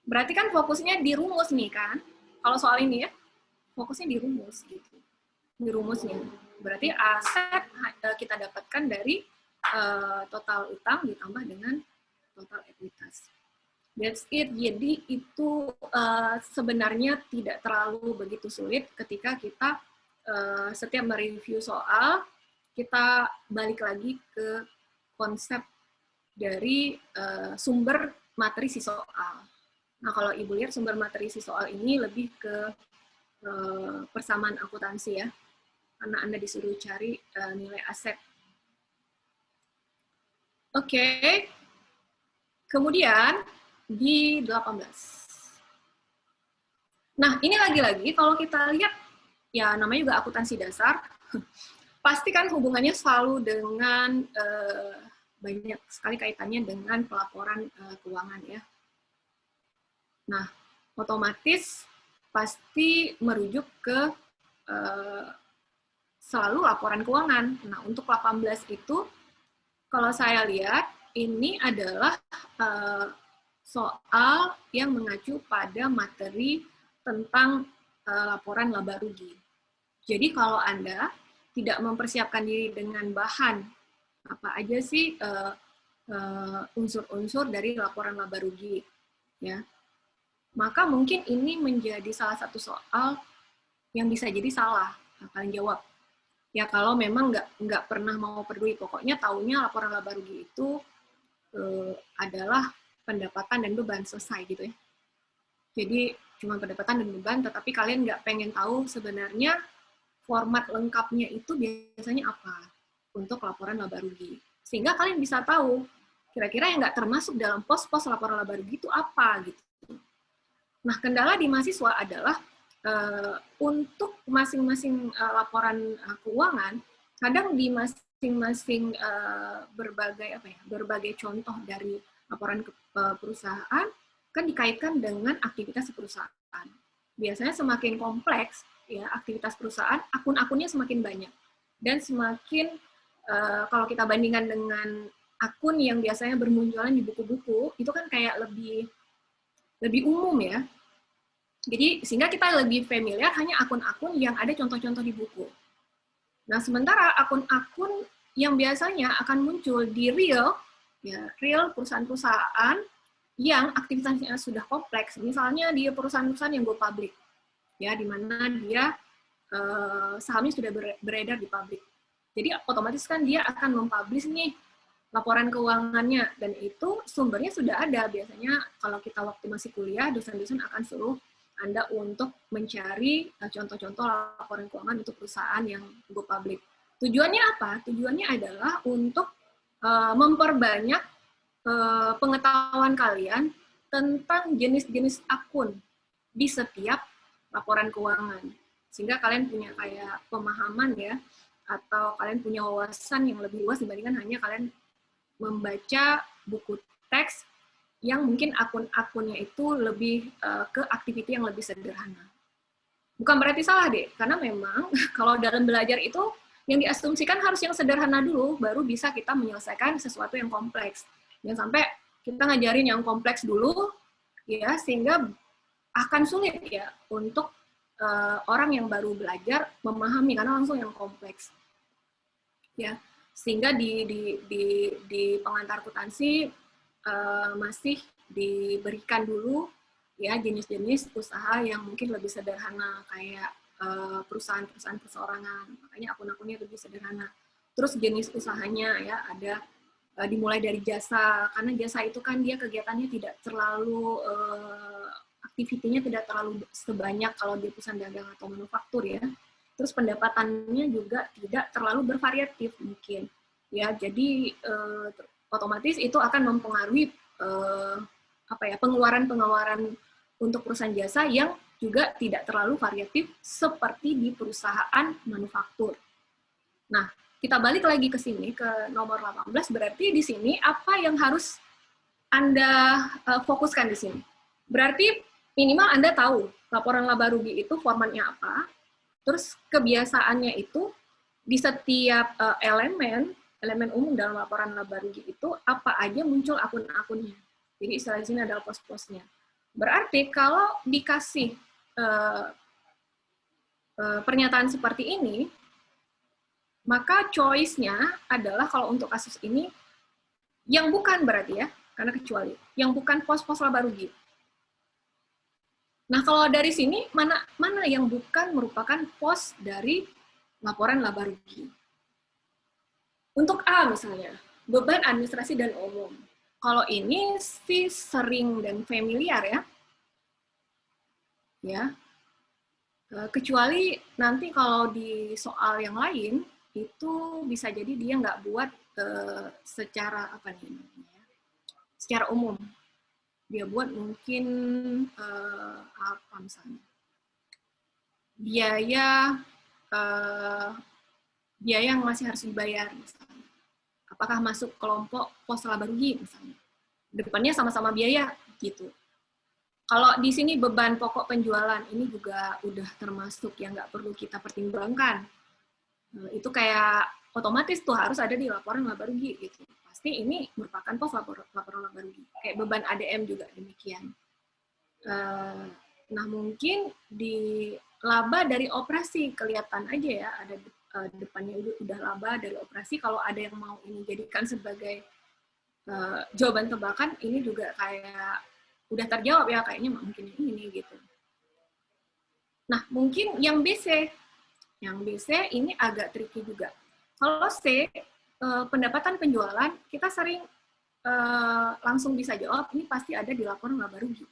Berarti kan fokusnya di rumus nih kan. Kalau soal ini ya, fokusnya di rumus gitu. Di rumusnya. Berarti aset kita dapatkan dari total utang ditambah dengan total ekuitas. That's it. Jadi itu sebenarnya tidak terlalu begitu sulit ketika kita setiap mereview soal, kita balik lagi ke konsep dari sumber materi si soal. Nah, kalau Ibu lihat sumber materi si soal ini lebih ke persamaan akuntansi ya, karena Anda disuruh cari nilai aset. Oke. Kemudian di 18. Nah, ini lagi-lagi kalau kita lihat, ya namanya juga akuntansi dasar, pasti kan hubungannya selalu dengan banyak sekali kaitannya dengan pelaporan keuangan ya. Nah, otomatis pasti merujuk ke selalu laporan keuangan. Nah, untuk 18 itu, kalau saya lihat, ini adalah soal yang mengacu pada materi tentang laporan laba rugi. Jadi, kalau Anda tidak mempersiapkan diri dengan bahan, apa aja sih unsur-unsur dari laporan laba rugi, ya, maka mungkin ini menjadi salah satu soal yang bisa jadi salah kalian jawab. Ya kalau memang nggak pernah mau peduli, pokoknya taunya laporan laba rugi itu adalah pendapatan dan beban, selesai gitu ya. Jadi cuma pendapatan dan beban, tetapi kalian nggak pengen tahu sebenarnya format lengkapnya itu biasanya apa untuk laporan laba rugi. Sehingga kalian bisa tahu kira-kira yang nggak termasuk dalam pos-pos laporan laba rugi itu apa gitu. Nah, kendala di mahasiswa adalah untuk masing-masing laporan keuangan, kadang di masing-masing berbagai contoh dari laporan perusahaan kan dikaitkan dengan aktivitas perusahaan. Biasanya semakin kompleks ya aktivitas perusahaan, akun-akunnya semakin banyak dan semakin kalau kita bandingkan dengan akun yang biasanya bermunculan di buku-buku itu kan kayak lebih umum ya. Jadi sehingga kita lebih familiar hanya akun-akun yang ada contoh-contoh di buku. Nah, sementara akun-akun yang biasanya akan muncul di real perusahaan-perusahaan yang aktivitasnya sudah kompleks, misalnya di perusahaan-perusahaan yang go public, ya, di mana dia sahamnya sudah beredar di publik. Jadi otomatis kan dia akan mempublish nih laporan keuangannya, dan itu sumbernya sudah ada. Biasanya kalau kita waktu masih kuliah, dosen-dosen akan suruh Anda untuk mencari contoh-contoh laporan keuangan untuk perusahaan yang go public. Tujuannya apa? Tujuannya adalah untuk memperbanyak pengetahuan kalian tentang jenis-jenis akun di setiap laporan keuangan. Sehingga kalian punya kayak pemahaman ya, atau kalian punya wawasan yang lebih luas dibandingkan hanya kalian membaca buku teks yang mungkin akun-akunnya itu lebih ke aktiviti yang lebih sederhana. Bukan berarti salah deh, karena memang kalau dalam belajar itu yang diasumsikan harus yang sederhana dulu, baru bisa kita menyelesaikan sesuatu yang kompleks. Jangan sampai kita ngajarin yang kompleks dulu, ya, sehingga akan sulit ya untuk orang yang baru belajar memahami karena langsung yang kompleks. Ya, sehingga di pengantar akuntansi masih diberikan dulu ya jenis-jenis usaha yang mungkin lebih sederhana kayak perusahaan-perusahaan perseorangan, makanya akun-akunnya lebih sederhana. Terus jenis usahanya ya ada dimulai dari jasa, karena jasa itu kan dia kegiatannya tidak terlalu aktivitinya tidak terlalu sebanyak kalau di perusahaan dagang atau manufaktur ya. Terus pendapatannya juga tidak terlalu bervariatif mungkin ya. Jadi otomatis itu akan mempengaruhi pengeluaran untuk perusahaan jasa yang juga tidak terlalu variatif seperti di perusahaan manufaktur. Nah, kita balik lagi ke sini ke nomor 18, berarti di sini apa yang harus Anda fokuskan di sini? Berarti minimal Anda tahu laporan laba rugi itu formatnya apa, terus kebiasaannya itu di setiap elemen umum dalam laporan laba rugi itu apa aja muncul akun-akunnya. Jadi istilah di sini adalah pos-posnya. Berarti kalau dikasih pernyataan seperti ini, maka choice-nya adalah kalau untuk kasus ini yang bukan berarti ya, karena kecuali yang bukan pos-pos laba rugi. Nah, kalau dari sini mana yang bukan merupakan pos dari laporan laba rugi? Untuk A misalnya, beban administrasi dan umum. Kalau ini sih sering dan familiar ya. Ya. Kecuali nanti kalau di soal yang lain itu bisa jadi dia nggak buat secara apa nih namanya? Secara umum. Dia buat mungkin apa misalnya? Biaya yang masih harus dibayar misalnya. Apakah masuk kelompok pos laba rugi misalnya. Depannya sama-sama biaya gitu. Kalau di sini beban pokok penjualan ini juga udah termasuk yang nggak perlu kita pertimbangkan. Itu kayak otomatis tuh harus ada di laporan laba rugi gitu. Pasti ini merupakan pos laporan laba rugi. Kayak beban ADM juga demikian. Nah mungkin di laba dari operasi kelihatan aja ya ada depannya udah laba dari operasi. Kalau ada yang mau ini jadikan sebagai jawaban tebakan, ini juga kayak udah terjawab ya kayaknya mungkin ini gitu. Nah mungkin yang BC ini agak tricky juga. Kalau C pendapatan penjualan kita sering langsung bisa jawab, ini pasti ada di laporan laba rugi.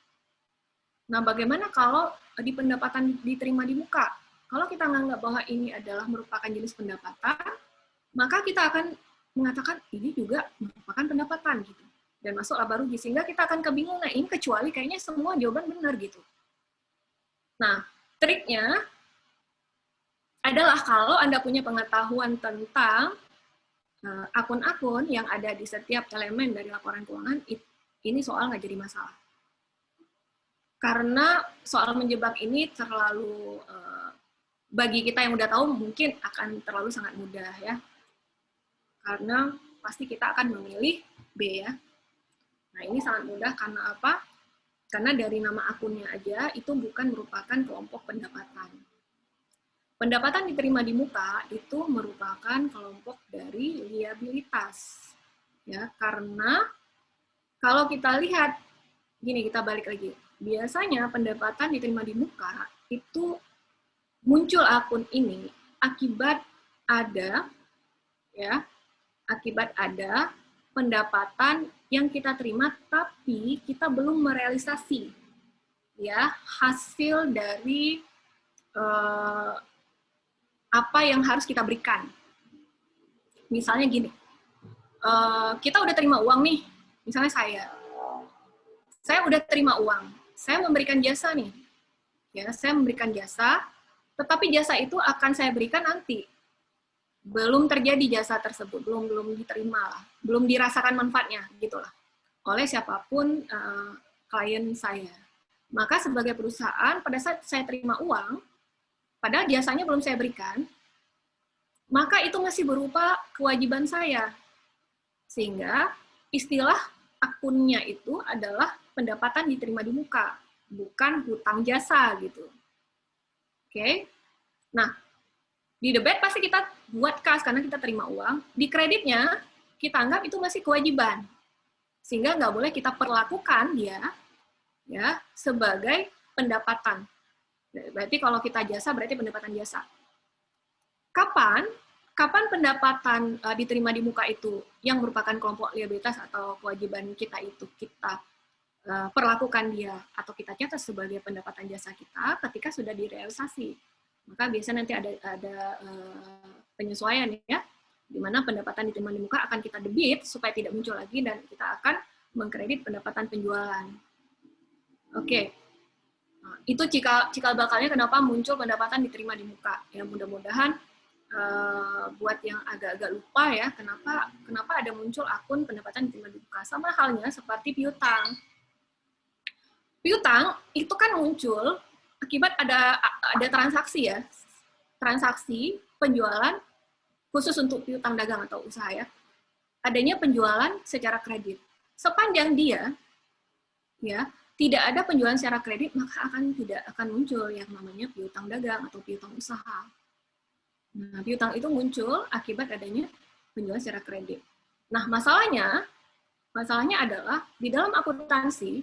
Nah, bagaimana kalau di pendapatan diterima di muka? Kalau kita menganggap bahwa ini adalah merupakan jenis pendapatan, maka kita akan mengatakan ini juga merupakan pendapatan gitu. Dan masuk laba rugi, sehingga kita akan kebingungan, nah, ini kecuali kayaknya semua jawaban benar gitu. Nah, triknya adalah kalau Anda punya pengetahuan tentang akun-akun yang ada di setiap elemen dari laporan keuangan, ini soal nggak jadi masalah. Karena soal menjebak ini terlalu, bagi kita yang udah tahu mungkin akan terlalu sangat mudah ya. Karena pasti kita akan memilih B ya. Nah, ini sangat mudah karena apa? Karena dari nama akunnya aja itu bukan merupakan kelompok pendapatan. Pendapatan diterima di muka itu merupakan kelompok dari liabilitas. Ya, karena kalau kita lihat, gini, kita balik lagi. Biasanya pendapatan diterima di muka itu muncul akun ini akibat ada pendapatan yang kita terima tapi kita belum merealisasi ya hasil dari apa yang harus kita berikan. Misalnya gini, kita udah terima uang nih, misalnya saya udah terima uang, saya memberikan jasa nih, ya saya memberikan jasa, tetapi jasa itu akan saya berikan nanti, belum terjadi jasa tersebut, belum diterima lah, belum dirasakan manfaatnya gitulah oleh siapapun klien saya. Maka sebagai perusahaan pada saat saya terima uang, padahal jasanya belum saya berikan, maka itu masih berupa kewajiban saya. Sehingga istilah akunnya itu adalah pendapatan diterima di muka, bukan hutang jasa gitu. Oke? Nah, di debit pasti kita buat kas karena kita terima uang. Di kreditnya, kita anggap itu masih kewajiban. Sehingga nggak boleh kita perlakukan dia ya sebagai pendapatan. Berarti kalau kita jasa, berarti pendapatan jasa. Kapan pendapatan diterima di muka itu yang merupakan kelompok liabilitas atau kewajiban kita itu kita perlakukan dia atau kita catat sebagai pendapatan jasa kita ketika sudah direalisasi. Maka biasanya nanti ada penyesuaian ya, di mana pendapatan diterima di muka akan kita debit supaya tidak muncul lagi dan kita akan mengkredit pendapatan penjualan. Oke. Nah, itu cikal bakalnya kenapa muncul pendapatan diterima di muka. Ya mudah-mudahan buat yang agak-agak lupa ya, kenapa ada muncul akun pendapatan diterima di muka. Sama halnya seperti piutang. Piutang itu kan muncul akibat ada transaksi ya, transaksi penjualan khusus untuk piutang dagang atau usaha ya, adanya penjualan secara kredit. Sepanjang dia ya tidak ada penjualan secara kredit, maka tidak akan muncul yang namanya piutang dagang atau piutang usaha. Nah, piutang itu muncul akibat adanya penjualan secara kredit. Nah, masalahnya adalah di dalam akuntansi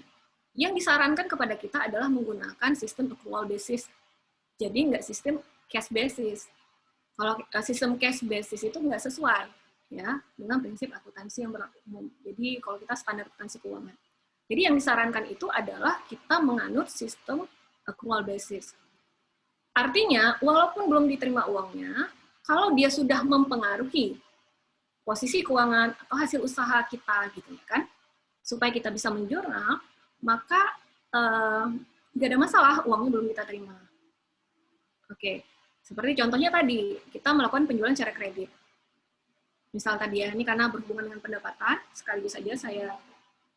yang disarankan kepada kita adalah menggunakan sistem accrual basis. Jadi nggak sistem cash basis. Kalau sistem cash basis itu nggak sesuai ya dengan prinsip akuntansi yang berlaku umum. Jadi kalau kita standar akuntansi keuangan. Jadi yang disarankan itu adalah kita menganut sistem accrual basis. Artinya, walaupun belum diterima uangnya, kalau dia sudah mempengaruhi posisi keuangan atau hasil usaha kita gitu ya kan, supaya kita bisa menjurnal, maka nggak ada masalah uangnya belum kita terima. Oke, seperti contohnya tadi, kita melakukan penjualan secara kredit. Misal tadi ya, ini karena berhubungan dengan pendapatan, sekaligus saja saya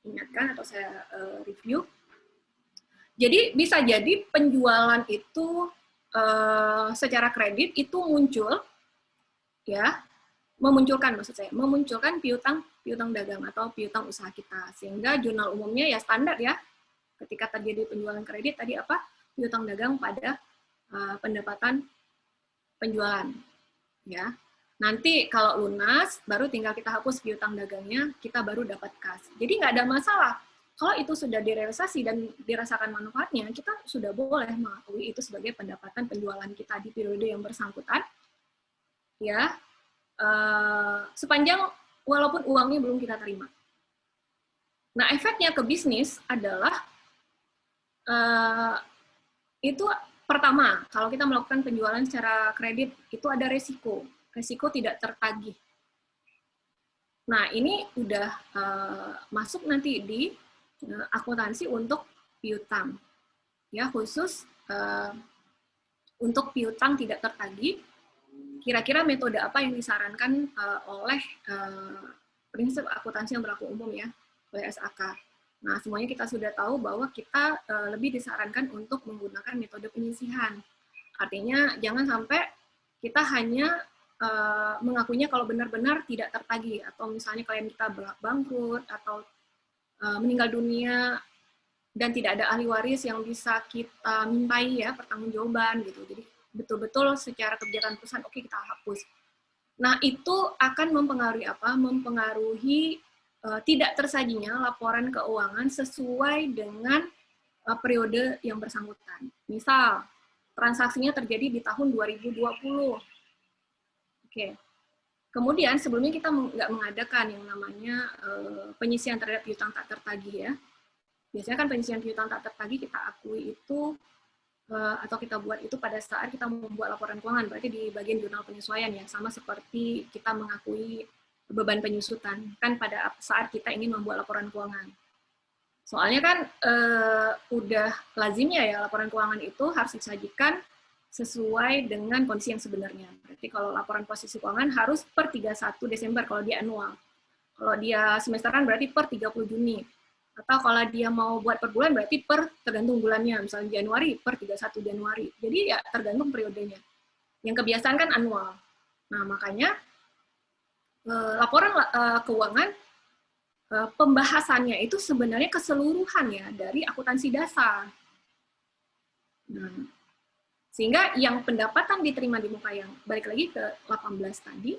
ingatkan atau saya review. Jadi bisa jadi penjualan itu secara kredit itu muncul, ya, memunculkan piutang dagang atau piutang usaha kita. Sehingga jurnal umumnya ya standar ya, ketika terjadi penjualan kredit tadi apa? Piutang dagang pada pendapatan penjualan, ya. Nanti kalau lunas, baru tinggal kita hapus piutang dagangnya, kita baru dapat kas. Jadi nggak ada masalah. Kalau itu sudah direalisasi dan dirasakan manfaatnya, kita sudah boleh mengakui itu sebagai pendapatan penjualan kita di periode yang bersangkutan, ya, sepanjang walaupun uangnya belum kita terima. Nah, efeknya ke bisnis adalah itu pertama, kalau kita melakukan penjualan secara kredit, itu ada resiko tidak tertagih. Nah, ini udah masuk nanti di akuntansi untuk piutang, ya, khusus untuk piutang tidak tertagih. Kira-kira metode apa yang disarankan oleh prinsip akuntansi yang berlaku umum, ya, oleh SAK. Nah, semuanya kita sudah tahu bahwa kita lebih disarankan untuk menggunakan metode penyisihan. Artinya, jangan sampai kita hanya mengakuinya kalau benar-benar tidak tertagih, atau misalnya klien kita bangkrut, atau meninggal dunia, dan tidak ada ahli waris yang bisa kita mintai, ya, pertanggungjawaban, gitu. Jadi, betul-betul secara kebijakan perusahaan, oke, kita hapus. Nah, itu akan mempengaruhi apa? Mempengaruhi tidak tersajinya laporan keuangan sesuai dengan periode yang bersangkutan. Misal, transaksinya terjadi di tahun 2020. Oke. Kemudian, sebelumnya kita nggak mengadakan yang namanya penyisihan terhadap piutang tak tertagih, ya. Biasanya kan penyisihan piutang tak tertagih kita akui itu, atau kita buat itu pada saat kita membuat laporan keuangan, berarti di bagian jurnal penyesuaian, ya, sama seperti kita mengakui beban penyusutan, kan pada saat kita ingin membuat laporan keuangan. Soalnya kan udah lazimnya, ya, laporan keuangan itu harus disajikan sesuai dengan kondisi yang sebenarnya. Berarti kalau laporan posisi keuangan harus per 31 Desember kalau dia annual. Kalau dia semesteran berarti per 30 Juni. Atau kalau dia mau buat per bulan berarti per tergantung bulannya. Misalnya Januari per 31 Januari. Jadi ya tergantung periodenya. Yang kebiasaan kan annual. Nah, makanya laporan keuangan pembahasannya itu sebenarnya keseluruhan, ya, dari akuntansi dasar. Nah, sehingga yang pendapatan diterima di muka yang balik lagi ke 18 tadi,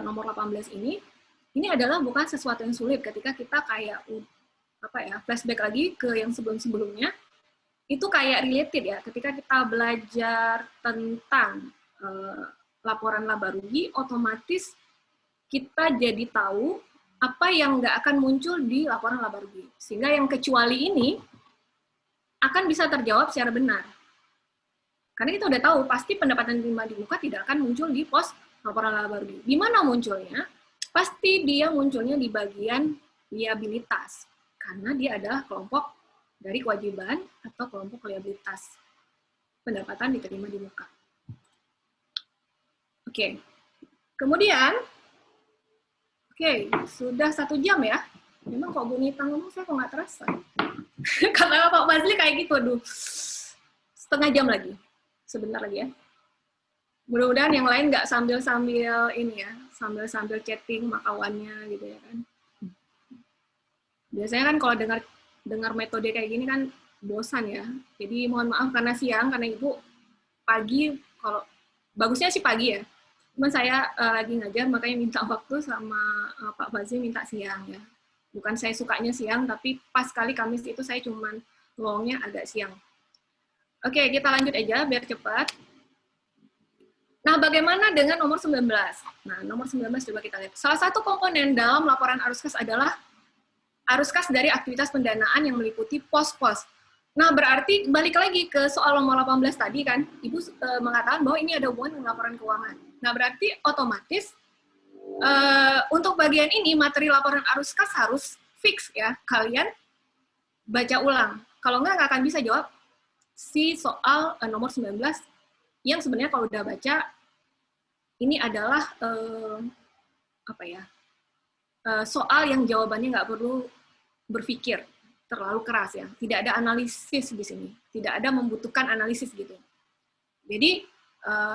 nomor 18 ini adalah bukan sesuatu yang sulit ketika kita kayak flashback lagi ke yang sebelum-sebelumnya, itu kayak related, ya, ketika kita belajar tentang laporan laba rugi, otomatis kita jadi tahu apa yang nggak akan muncul di laporan laba rugi. Sehingga yang kecuali ini akan bisa terjawab secara benar. Karena kita udah tahu, pasti pendapatan diterima di muka tidak akan muncul di pos laporan laba rugi. Di mana munculnya? Pasti dia munculnya di bagian liabilitas. Karena dia adalah kelompok dari kewajiban atau kelompok liabilitas. Pendapatan diterima di muka. Oke. Kemudian, sudah 1 jam, ya. Memang kok Bu Nita ngomong, saya kok nggak terasa. Kata Pak Fazli kayak gitu, aduh. Setengah jam lagi. Sebentar lagi, ya. Mudah-mudahan yang lain nggak sambil-sambil ini, ya, sambil-sambil chatting makawannya gitu, ya kan. Biasanya kan kalau dengar metode kayak gini kan bosan, ya. Jadi mohon maaf karena siang, karena Ibu pagi, kalau bagusnya sih pagi, ya. Cuma saya lagi ngajar, makanya minta waktu sama Pak Fazli minta siang, ya. Bukan saya sukanya siang, tapi pas kali Kamis itu saya cuman ngomongnya agak siang. Oke, kita lanjut aja biar cepat. Nah, bagaimana dengan nomor 19? Nah, nomor 19 coba kita lihat. Salah satu komponen dalam laporan arus kas adalah arus kas dari aktivitas pendanaan yang meliputi pos-pos. Nah, berarti balik lagi ke soal nomor 18 tadi kan, Ibu mengatakan bahwa ini ada hubungan dengan laporan keuangan. Nah, berarti otomatis untuk bagian ini materi laporan arus kas harus fix, ya. Kalian baca ulang. Kalau nggak akan bisa jawab si soal nomor 19 yang sebenarnya kalau udah baca ini adalah soal yang jawabannya nggak perlu berpikir terlalu keras, ya. Tidak ada analisis di sini, tidak ada membutuhkan analisis gitu. Jadi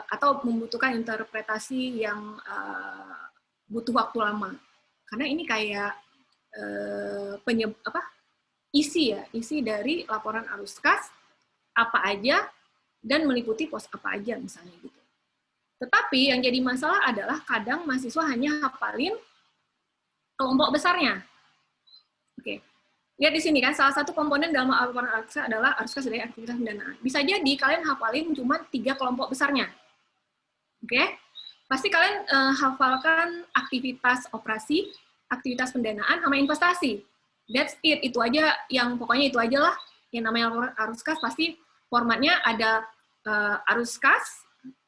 atau membutuhkan interpretasi yang butuh waktu lama. Karena ini kayak isi dari laporan arus kas apa aja dan meliputi pos apa aja misalnya gitu. Tetapi yang jadi masalah adalah kadang mahasiswa hanya hafalin kelompok besarnya. Oke. Lihat di sini kan, salah satu komponen dalam laporan arus kas adalah arus kas dari aktivitas pendanaan. Bisa jadi kalian hafalin cuma 3 kelompok besarnya. Oke? Pasti kalian hafalkan aktivitas operasi, aktivitas pendanaan, sama investasi. That's it, itu aja yang pokoknya itu aja lah. Yang namanya arus kas pasti formatnya ada arus kas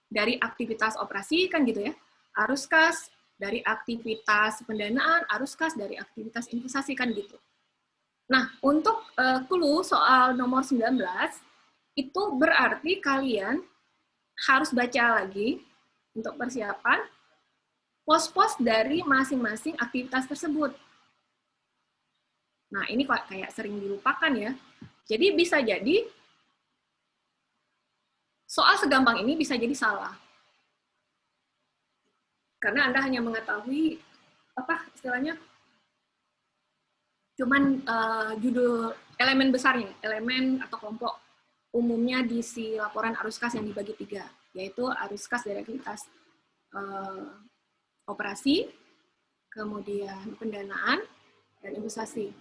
dari aktivitas operasi kan gitu ya. Arus kas dari aktivitas pendanaan, arus kas dari aktivitas investasi kan gitu. Nah, untuk clue soal nomor 19 itu berarti kalian harus baca lagi untuk persiapan pos-pos dari masing-masing aktivitas tersebut. Nah, ini kok kayak sering dilupakan ya. Jadi bisa jadi soal segampang ini bisa jadi salah. Karena Anda hanya mengetahui apa istilahnya? Cuman judul elemen besarnya, elemen atau kelompok umumnya di si laporan arus kas yang dibagi 3, yaitu arus kas dari aktivitas operasi, kemudian pendanaan, dan investasi.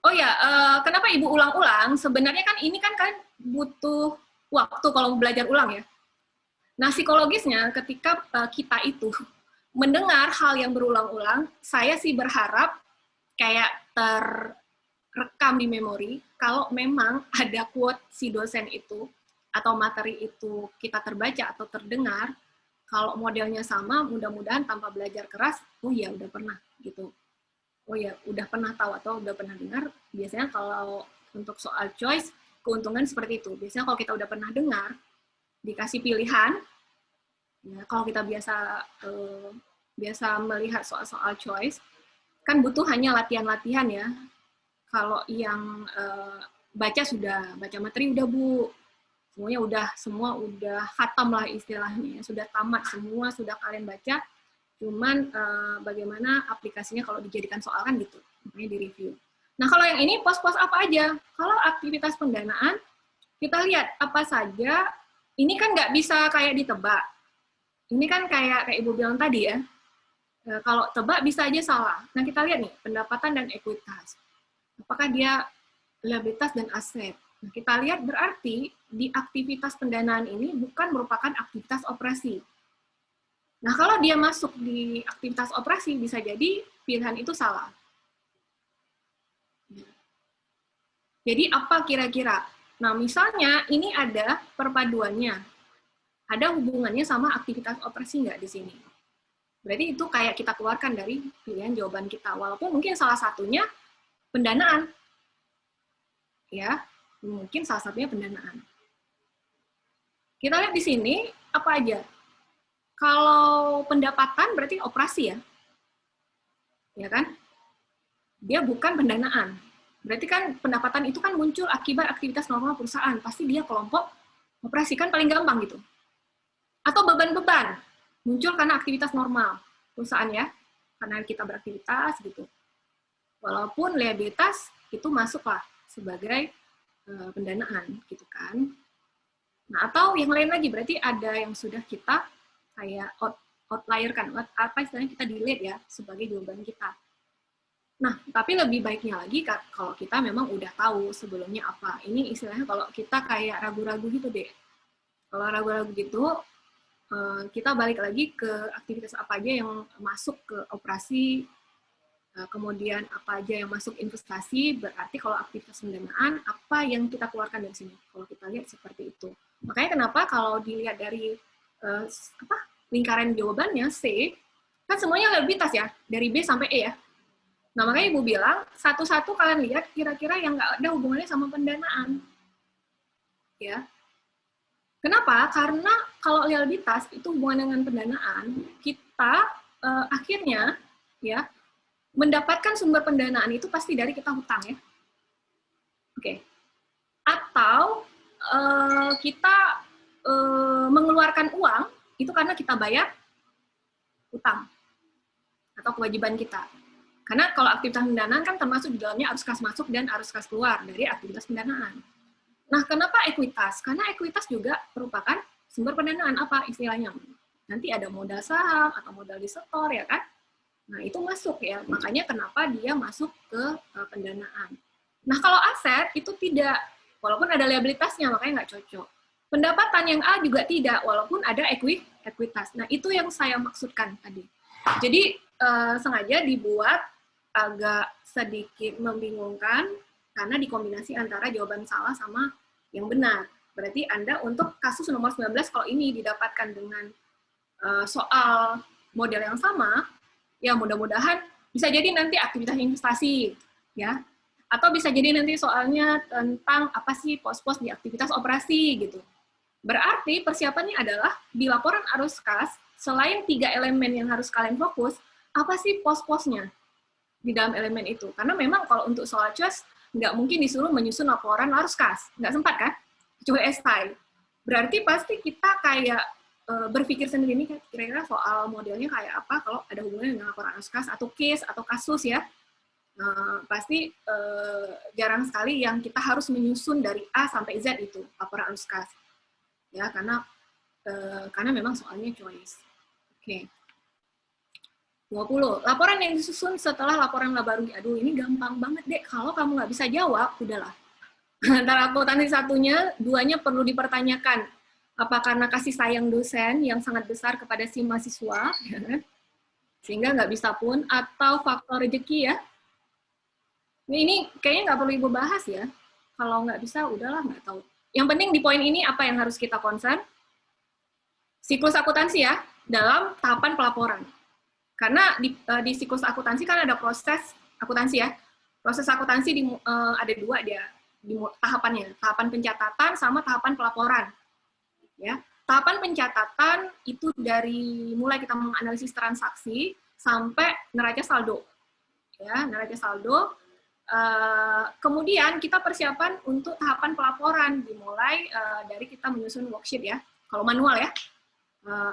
Oh ya, kenapa Ibu ulang-ulang? Sebenarnya kan ini kan kalian butuh waktu kalau belajar ulang ya. Nah, psikologisnya ketika kita itu mendengar hal yang berulang-ulang, saya sih berharap kayak terrekam di memori, kalau memang ada quote si dosen itu, atau materi itu kita terbaca atau terdengar, kalau modelnya sama, mudah-mudahan tanpa belajar keras, oh ya udah pernah gitu. Oh ya, udah pernah tahu atau udah pernah dengar, biasanya kalau untuk soal choice, keuntungan seperti itu. Biasanya kalau kita udah pernah dengar, dikasih pilihan, ya, kalau kita biasa melihat soal-soal choice, kan butuh hanya latihan-latihan ya. Kalau yang baca materi udah Bu, semua udah khatam lah istilahnya, sudah tamat semua, sudah kalian baca. Cuman bagaimana aplikasinya kalau dijadikan soal kan gitu, makanya di-review. Nah, kalau yang ini pos-pos apa aja? Kalau aktivitas pendanaan, kita lihat apa saja, ini kan nggak bisa kayak ditebak. Ini kan kayak Ibu bilang tadi ya, kalau tebak bisa aja salah. Nah, kita lihat nih, pendapatan dan ekuitas. Apakah dia liabilitas dan aset? Nah, kita lihat berarti di aktivitas pendanaan ini bukan merupakan aktivitas operasi. Nah, kalau dia masuk di aktivitas operasi, bisa jadi pilihan itu salah. Jadi, apa kira-kira? Nah, misalnya ini ada perpaduannya. Ada hubungannya sama aktivitas operasi nggak di sini? Berarti itu kayak kita keluarkan dari pilihan jawaban kita. Walaupun mungkin salah satunya pendanaan. Ya, mungkin salah satunya pendanaan. Kita lihat di sini, apa aja? Kalau pendapatan berarti operasi ya. Ya kan? Dia bukan pendanaan. Berarti kan pendapatan itu kan muncul akibat aktivitas normal perusahaan. Pasti dia kelompok operasi, kan paling gampang gitu. Atau beban-beban. Muncul karena aktivitas normal perusahaan ya. Karena kita beraktivitas gitu. Walaupun liabilitas itu masuklah sebagai pendanaan gitu kan. Nah, atau yang lain lagi berarti ada yang sudah kita kayak outlier kan, apa istilahnya kita delete ya sebagai jawaban kita. Nah, tapi lebih baiknya lagi kalau kita memang udah tahu sebelumnya apa. Ini istilahnya kalau kita kayak ragu-ragu gitu deh. Kalau ragu-ragu gitu, kita balik lagi ke aktivitas apa aja yang masuk ke operasi, kemudian apa aja yang masuk investasi, berarti kalau aktivitas pendanaan, apa yang kita keluarkan dari sini. Kalau kita lihat seperti itu. Makanya kenapa kalau dilihat dari lingkaran jawabannya C, kan semuanya liabilitas ya, dari B sampai E ya. Nah, makanya Ibu bilang, satu-satu kalian lihat kira-kira yang nggak ada hubungannya sama pendanaan. Ya. Kenapa? Karena kalau liabilitas itu hubungan dengan pendanaan, kita akhirnya ya mendapatkan sumber pendanaan itu pasti dari kita hutang ya. Oke. Atau kita mengeluarkan uang itu karena kita bayar utang atau kewajiban kita. Karena kalau aktivitas pendanaan kan termasuk di dalamnya arus kas masuk dan arus kas keluar dari aktivitas pendanaan. Nah, kenapa ekuitas? Karena ekuitas juga merupakan sumber pendanaan apa istilahnya? Nanti ada modal saham atau modal disetor ya kan? Nah, itu masuk ya. Makanya kenapa dia masuk ke pendanaan. Nah, kalau aset itu tidak, walaupun ada liabilitasnya, makanya nggak cocok. Pendapatan yang A juga tidak, walaupun ada ekuitas. Nah, itu yang saya maksudkan tadi. Jadi, sengaja dibuat agak sedikit membingungkan karena dikombinasi antara jawaban salah sama yang benar. Berarti Anda untuk kasus nomor 19 kalau ini didapatkan dengan soal model yang sama, ya mudah-mudahan bisa jadi nanti aktivitas investasi, ya, atau bisa jadi nanti soalnya tentang apa sih pos-pos di aktivitas operasi gitu. Berarti persiapannya adalah di laporan arus kas, selain 3 elemen yang harus kalian fokus, apa sih pos-posnya di dalam elemen itu? Karena memang kalau untuk soal CUES, nggak mungkin disuruh menyusun laporan arus kas, nggak sempat kan? Kecuali estai. Berarti pasti kita kayak berpikir sendiri nih kira-kira soal modelnya kayak apa kalau ada hubungannya dengan laporan arus kas atau case atau kasus ya. Pasti jarang sekali yang kita harus menyusun dari A sampai Z itu laporan arus kas. Ya, karena memang soalnya choice. Oke. 20. Laporan yang disusun setelah laporan laba rugi. Aduh, ini gampang banget, Dek. Kalau kamu nggak bisa jawab, udahlah. Antara akuntansi satunya, duanya perlu dipertanyakan. Apa karena kasih sayang dosen yang sangat besar kepada si mahasiswa, ya kan? Sehingga nggak bisa pun, atau faktor rezeki ya. Ini kayaknya nggak perlu Ibu bahas ya. Kalau nggak bisa, udahlah, nggak tahu. Yang penting di poin ini apa yang harus kita concern? Siklus akuntansi ya, dalam tahapan pelaporan. Karena di siklus akuntansi kan ada proses akuntansi ya. Proses akuntansi ada 2 dia di tahapannya, tahapan pencatatan sama tahapan pelaporan. Ya, tahapan pencatatan itu dari mulai kita menganalisis transaksi sampai neraca saldo. Ya, neraca saldo. Kemudian kita persiapan untuk tahapan pelaporan dimulai dari kita menyusun worksheet ya. Kalau manual ya,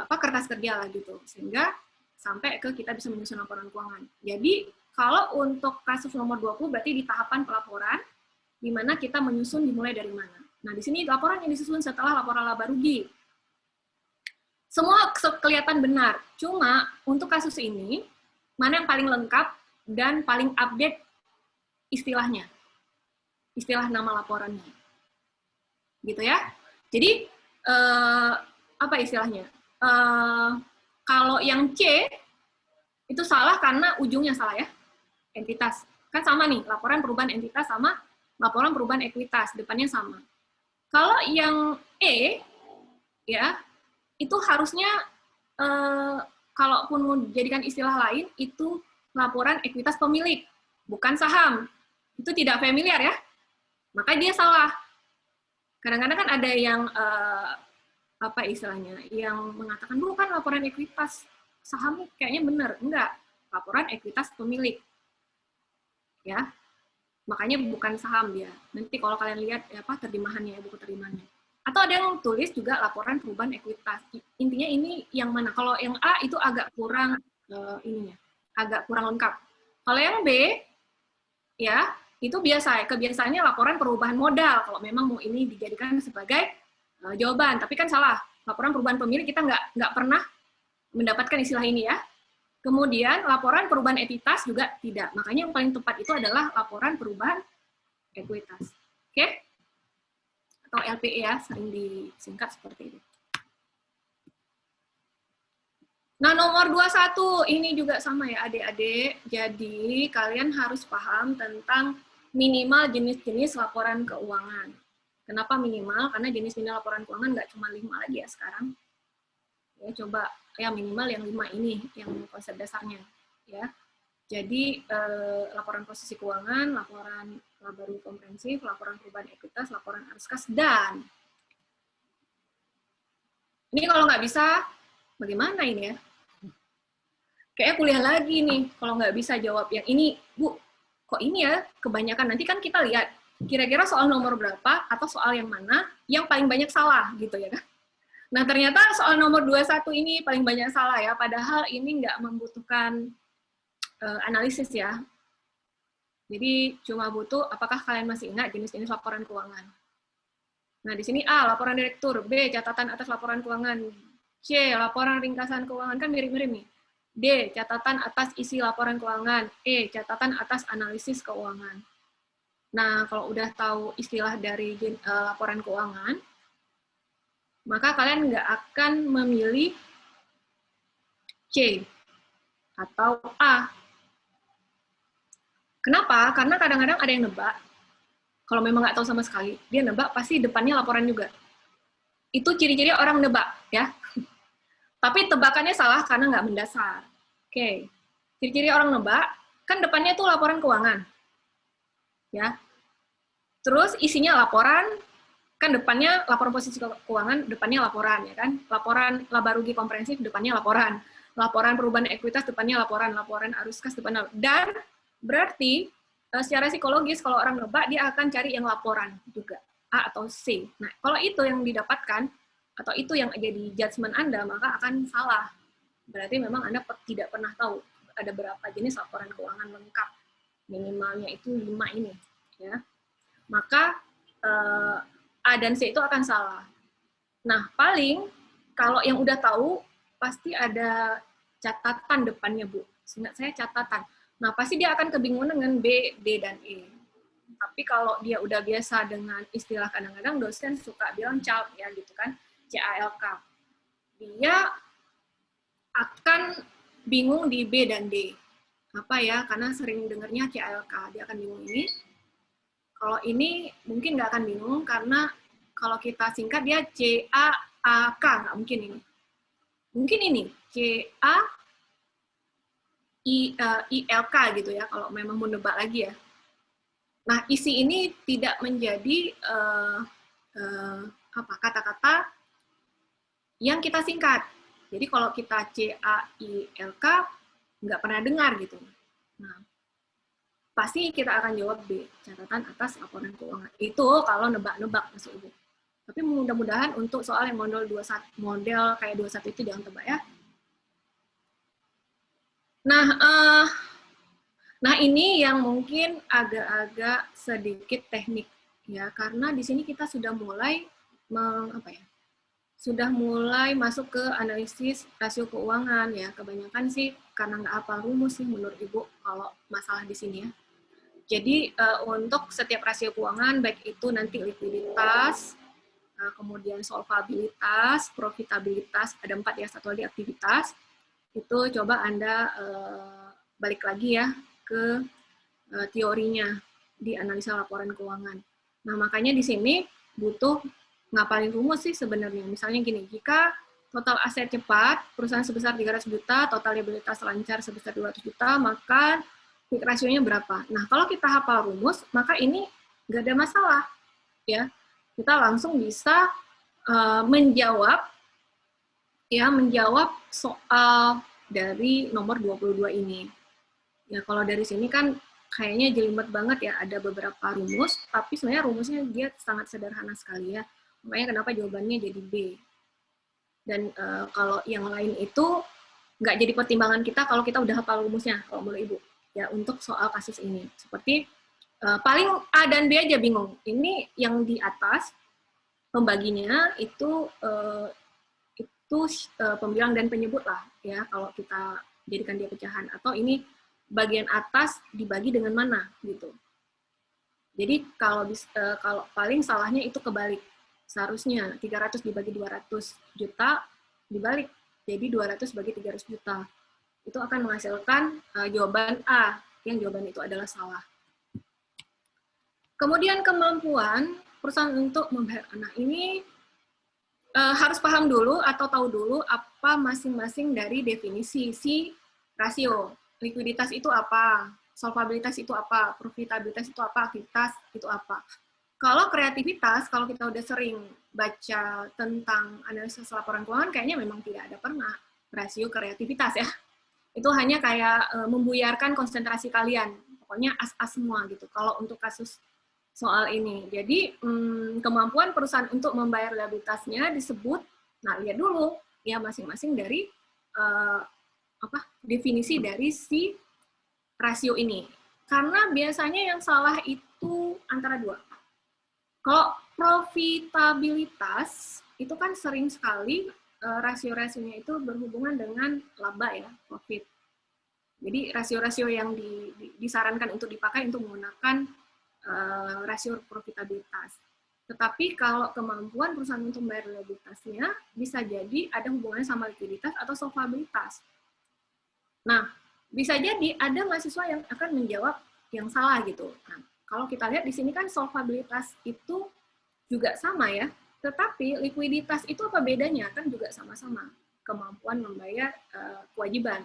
kertas kerja lah gitu. Sehingga sampai ke kita bisa menyusun laporan keuangan. Jadi kalau untuk kasus nomor 20 berarti di tahapan pelaporan di mana kita menyusun dimulai dari mana. Nah, di sini laporan yang disusun setelah laporan laba rugi. Semua kelihatan benar, cuma untuk kasus ini, mana yang paling lengkap dan paling update istilahnya. Istilah nama laporannya. Gitu ya. Jadi, apa istilahnya? Kalau yang C, itu salah karena ujungnya salah ya. Entitas. Kan sama nih, laporan perubahan entitas sama laporan perubahan ekuitas, depannya sama. Kalau yang E, ya, itu harusnya, kalaupun mau dijadikan istilah lain, itu laporan ekuitas pemilik, bukan saham. Itu tidak familiar ya, maka dia salah. Kadang-kadang kan ada yang, apa istilahnya, yang mengatakan, bukan laporan ekuitas, saham kayaknya benar. Enggak, laporan ekuitas pemilik. Ya, makanya bukan saham dia. Nanti kalau kalian lihat terjemahannya, buku terjemahannya. Atau ada yang tulis juga laporan perubahan ekuitas. Intinya ini yang mana? Kalau yang A itu agak kurang agak kurang lengkap. Kalau yang B, ya itu kebiasaannya laporan perubahan modal. Kalau memang mau ini dijadikan sebagai jawaban, tapi kan salah. Laporan perubahan pemilik kita nggak pernah mendapatkan istilah ini ya. Kemudian laporan perubahan entitas juga tidak. Makanya yang paling tepat itu adalah laporan perubahan ekuitas. Oke? Atau LPE ya, sering disingkat seperti itu. Nah, nomor 21 ini juga sama ya adik-adik. Jadi kalian harus paham tentang minimal jenis-jenis laporan keuangan. Kenapa minimal? Karena jenis-jenis laporan keuangan nggak cuma 5 lagi ya sekarang. Ya, coba ya minimal yang 5 ini yang konsep dasarnya ya. Jadi laporan posisi keuangan, laporan laba rugi komprehensif, laporan perubahan ekuitas, laporan arus kas, dan ini kalau nggak bisa bagaimana ini ya? Kayaknya kuliah lagi nih kalau nggak bisa jawab yang ini, Bu. Kok ini ya kebanyakan, nanti kan kita lihat kira-kira soal nomor berapa atau soal yang mana yang paling banyak salah gitu ya kan. Nah, ternyata soal nomor 21 ini paling banyak salah ya, padahal ini nggak membutuhkan analisis ya. Jadi cuma butuh apakah kalian masih ingat jenis-jenis laporan keuangan. Nah, di sini A, laporan direktur, B, catatan atas laporan keuangan, C, laporan ringkasan keuangan, kan mirip-mirip nih. D, catatan atas isi laporan keuangan, E, catatan atas analisis keuangan. Nah, kalau udah tahu istilah dari laporan keuangan, maka kalian nggak akan memilih C atau A. Kenapa? Karena kadang-kadang ada yang nebak, kalau memang nggak tahu sama sekali, dia nebak pasti depannya laporan juga. Itu ciri-ciri orang nebak, ya. Tapi tebakannya salah karena nggak mendasar. Oke. Ciri-ciri orang nebak, kan depannya tuh laporan keuangan. Ya. Terus isinya laporan, kan depannya laporan posisi keuangan, depannya laporan, ya kan? Laporan laba rugi komprehensif, depannya laporan. Laporan perubahan ekuitas, depannya laporan. Laporan arus kas, depannya. Dan berarti secara psikologis kalau orang nebak dia akan cari yang laporan juga, A atau C. Nah, kalau itu yang didapatkan atau itu yang jadi judgement Anda, maka akan salah. Berarti memang Anda tidak pernah tahu ada berapa jenis laporan keuangan lengkap. Minimalnya itu 5 ini, ya. Maka A dan C itu akan salah. Nah, paling kalau yang udah tahu pasti ada catatan depannya, Bu. Seingat saya catatan. Nah, pasti dia akan kebingungan dengan B, D, dan E. Tapi kalau dia udah biasa dengan istilah kadang-kadang dosen suka bilang CALK, ya gitu kan, CALK. Dia akan bingung di B dan D. Apa ya, karena sering dengarnya CALK, dia akan bingung ini. Kalau ini mungkin nggak akan bingung, karena kalau kita singkat dia CAAK, nggak mungkin ini. Mungkin ini, ILK gitu ya, kalau memang mau nebak lagi ya. Nah, isi ini tidak menjadi kata-kata yang kita singkat. Jadi kalau kita CAILK, nggak pernah dengar gitu. Nah, pasti kita akan jawab B, catatan atas laporan keuangan. Itu kalau nebak-nebak, Mas Ibu. Tapi mudah-mudahan untuk soal yang model 21, model kayak 21 itu jangan tebak ya. Nah, ini yang mungkin agak-agak sedikit teknik ya, karena di sini kita sudah mulai sudah mulai masuk ke analisis rasio keuangan ya. Kebanyakan sih karena nggak hafal rumus sih menurut Ibu kalau masalah di sini ya. Jadi untuk setiap rasio keuangan baik itu nanti likuiditas, kemudian solvabilitas, profitabilitas, ada 4 ya, satu lagi aktivitas. Itu coba Anda balik lagi ya ke teorinya di analisa laporan keuangan. Nah, makanya di sini butuh ngapalin rumus sih sebenarnya. Misalnya gini, jika total aset cepat, perusahaan sebesar 300 juta, total liabilitas lancar sebesar 200 juta, maka quick ratio-nya berapa? Nah, kalau kita hafal rumus, maka ini nggak ada masalah. Ya, kita langsung bisa menjawab soal dari nomor 22 ini. Ya, kalau dari sini kan kayaknya jelimet banget ya, ada beberapa rumus, tapi sebenarnya rumusnya dia sangat sederhana sekali ya. Makanya kenapa jawabannya jadi B. Dan kalau yang lain itu nggak jadi pertimbangan kita kalau kita udah hafal rumusnya, kalau menurut Ibu. Ya, untuk soal kasus ini. Seperti paling A dan B aja bingung. Ini yang di atas, pembaginya itu pembilang dan penyebut lah ya, kalau kita jadikan dia pecahan. Atau ini bagian atas dibagi dengan mana gitu. Jadi kalau paling salahnya itu kebalik. Seharusnya 300 dibagi 200 juta dibalik. Jadi 200 bagi 300 juta. Itu akan menghasilkan jawaban A, yang jawaban itu adalah salah. Kemudian kemampuan perusahaan untuk membayar anak ini harus paham dulu atau tahu dulu apa masing-masing dari definisi si rasio. Likuiditas itu apa, solvabilitas itu apa, profitabilitas itu apa, aktivitas itu apa. Kalau kreativitas, kalau kita udah sering baca tentang analisis laporan keuangan, kayaknya memang tidak ada pernah rasio kreativitas ya. Itu hanya kayak membuyarkan konsentrasi kalian. Pokoknya as-as semua gitu. Kalau untuk kasus soal ini. Jadi kemampuan perusahaan untuk membayar liabilitasnya disebut, nah lihat dulu ya masing-masing dari definisi dari si rasio ini. Karena biasanya yang salah itu antara dua. Kalau profitabilitas itu kan sering sekali rasio-rasionya itu berhubungan dengan laba ya, profit. Jadi rasio-rasio yang disarankan untuk dipakai untuk menggunakan rasio profitabilitas. Tetapi kalau kemampuan perusahaan untuk membayar liabilitasnya bisa jadi ada hubungannya sama likuiditas atau solvabilitas. Nah, bisa jadi ada mahasiswa yang akan menjawab yang salah gitu. Nah, kalau kita lihat di sini kan solvabilitas itu juga sama ya, tetapi likuiditas itu apa bedanya? Kan juga sama-sama kemampuan membayar kewajiban.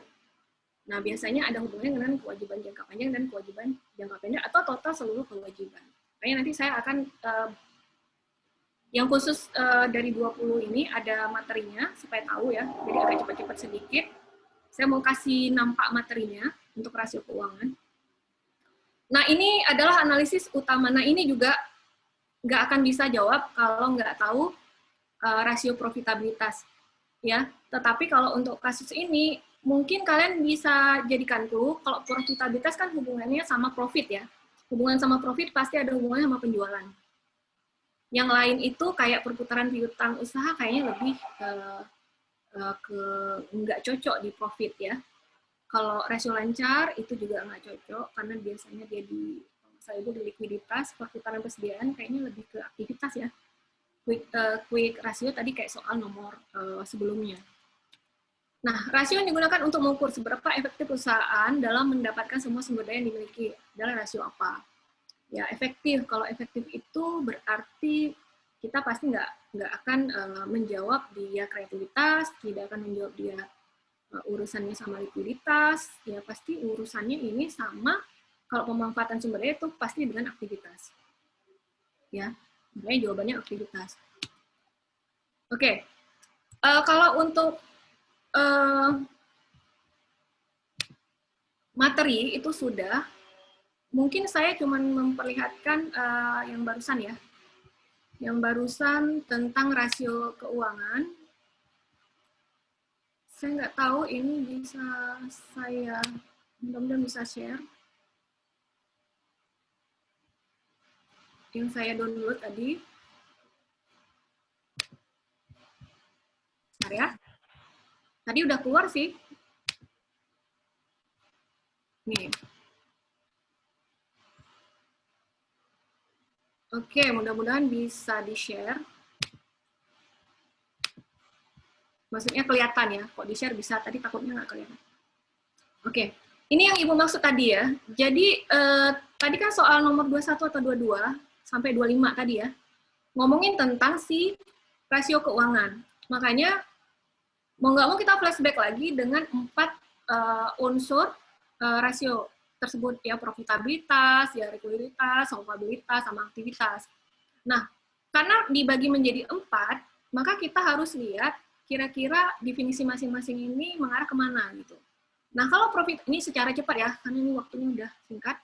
Nah, biasanya ada hubungannya dengan kewajiban jangka panjang dan kewajiban jangka pendek atau total seluruh kewajiban. Makanya nanti saya akan yang khusus dari 20 ini ada materinya supaya tahu ya. Jadi agak cepat-cepat sedikit. Saya mau kasih nampak materinya untuk rasio keuangan. Nah, ini adalah analisis utama. Nah, ini juga nggak akan bisa jawab kalau nggak tahu rasio profitabilitas. Ya, tetapi kalau untuk kasus ini, mungkin kalian bisa jadikan clue, kalau profitabilitas kan hubungannya sama profit ya. Hubungan sama profit pasti ada hubungannya sama penjualan. Yang lain itu kayak perputaran piutang usaha kayaknya lebih ke nggak cocok di profit ya. Kalau rasio lancar itu juga nggak cocok karena biasanya dia di likuiditas, perputaran persediaan kayaknya lebih ke aktivitas ya. Quick rasio tadi kayak soal nomor sebelumnya. Nah, rasio yang digunakan untuk mengukur seberapa efektif perusahaan dalam mendapatkan semua sumber daya yang dimiliki adalah rasio apa? Ya, efektif. Kalau efektif itu berarti kita pasti nggak akan menjawab dia kreativitas, tidak akan menjawab dia urusannya sama likuiditas, ya pasti urusannya ini sama kalau pemanfaatan sumber daya itu pasti dengan aktivitas. Ya, makanya jawabannya aktivitas. Oke, kalau untuk materi itu sudah, mungkin saya cuma memperlihatkan yang barusan ya, yang barusan tentang rasio keuangan. Saya nggak tahu ini bisa saya, mudah-mudahan bisa share. Yang saya download tadi. Bentar ya. Tadi udah keluar sih. Nih. Oke, mudah-mudahan bisa di-share. Maksudnya kelihatan ya, kok di-share bisa, tadi takutnya nggak kelihatan. Oke, ini yang Ibu maksud tadi ya. Jadi, tadi kan soal nomor 21 atau 22, sampai 25 tadi ya, ngomongin tentang si rasio keuangan. Makanya, mau nggak mau kita flashback lagi dengan 4 unsur rasio tersebut, ya profitabilitas, ya likuiditas, solvabilitas, sama aktivitas. Nah, karena dibagi menjadi 4, maka kita harus lihat kira-kira definisi masing-masing ini mengarah kemana gitu. Nah, kalau profit, ini secara cepat ya, karena ini waktunya udah singkat.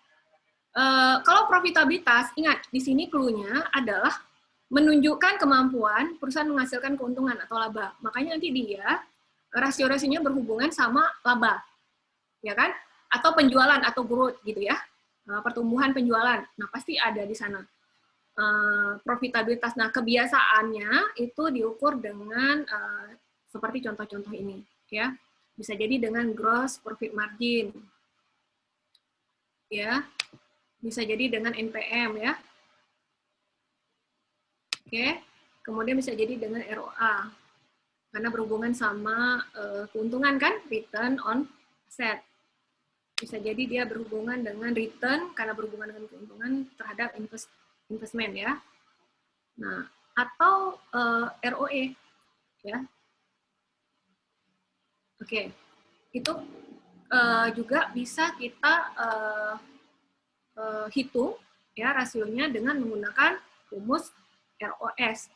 Kalau profitabilitas, ingat, di sini clue-nya adalah menunjukkan kemampuan perusahaan menghasilkan keuntungan atau laba. Makanya nanti dia, rasio-rasionya berhubungan sama laba. Ya kan? Atau penjualan, atau growth gitu ya. Pertumbuhan penjualan. Nah, pasti ada di sana. Profitabilitas. Nah, kebiasaannya itu diukur dengan seperti contoh-contoh ini, ya. Bisa jadi dengan gross profit margin, ya. Bisa jadi dengan NPM, ya. Oke. Kemudian bisa jadi dengan ROA, karena berhubungan sama keuntungan kan, return on asset. Bisa jadi dia berhubungan dengan return karena berhubungan dengan keuntungan terhadap investment ya. Nah, atau ROE ya. Oke. Itu juga bisa kita hitung ya rasionya dengan menggunakan rumus ROS.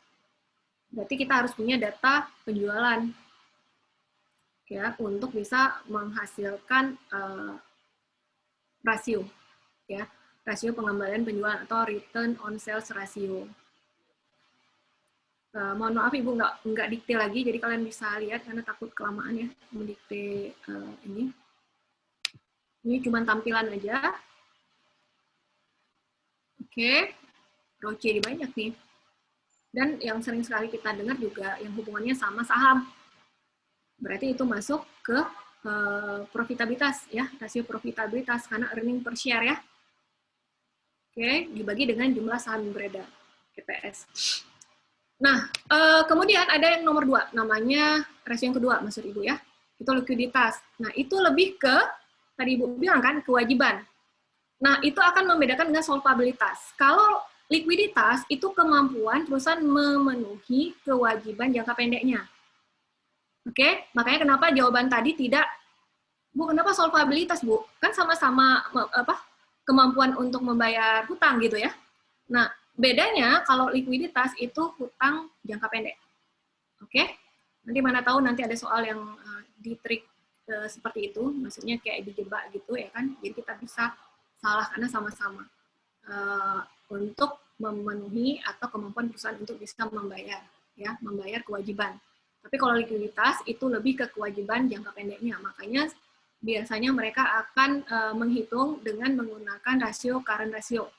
Berarti kita harus punya data penjualan ya untuk bisa menghasilkan rasio ya, rasio pengembalian penjualan atau return on sales ratio. Mohon maaf Ibu nggak dikte lagi, jadi kalian bisa lihat karena takut kelamaan ya mendikte ini. Ini cuma tampilan aja. Oke, ROCE banyak nih. Dan yang sering sekali kita dengar juga yang hubungannya sama saham. Berarti itu masuk ke profitabilitas ya, rasio profitabilitas karena earning per share ya. Oke, dibagi dengan jumlah saham yang beredar, EPS. Nah, kemudian ada yang nomor 2, namanya rasio yang kedua, maksud Ibu ya. Itu likuiditas. Nah, itu lebih ke, tadi Ibu bilang kan, kewajiban. Nah, itu akan membedakan dengan solvabilitas. Kalau likuiditas itu kemampuan perusahaan memenuhi kewajiban jangka pendeknya. Oke, makanya kenapa jawaban tadi tidak, Bu, kenapa solvabilitas, Bu? Kan sama-sama kemampuan untuk membayar hutang gitu ya. Nah, bedanya kalau likuiditas itu hutang jangka pendek. Oke? Nanti mana tahu nanti ada soal yang di trik seperti itu, maksudnya kayak dijebak gitu ya kan. Jadi kita bisa salah karena sama-sama untuk memenuhi atau kemampuan perusahaan untuk bisa membayar, ya, membayar kewajiban. Tapi kalau likuiditas itu lebih ke kewajiban jangka pendeknya, makanya biasanya mereka akan menghitung dengan menggunakan rasio current ratio.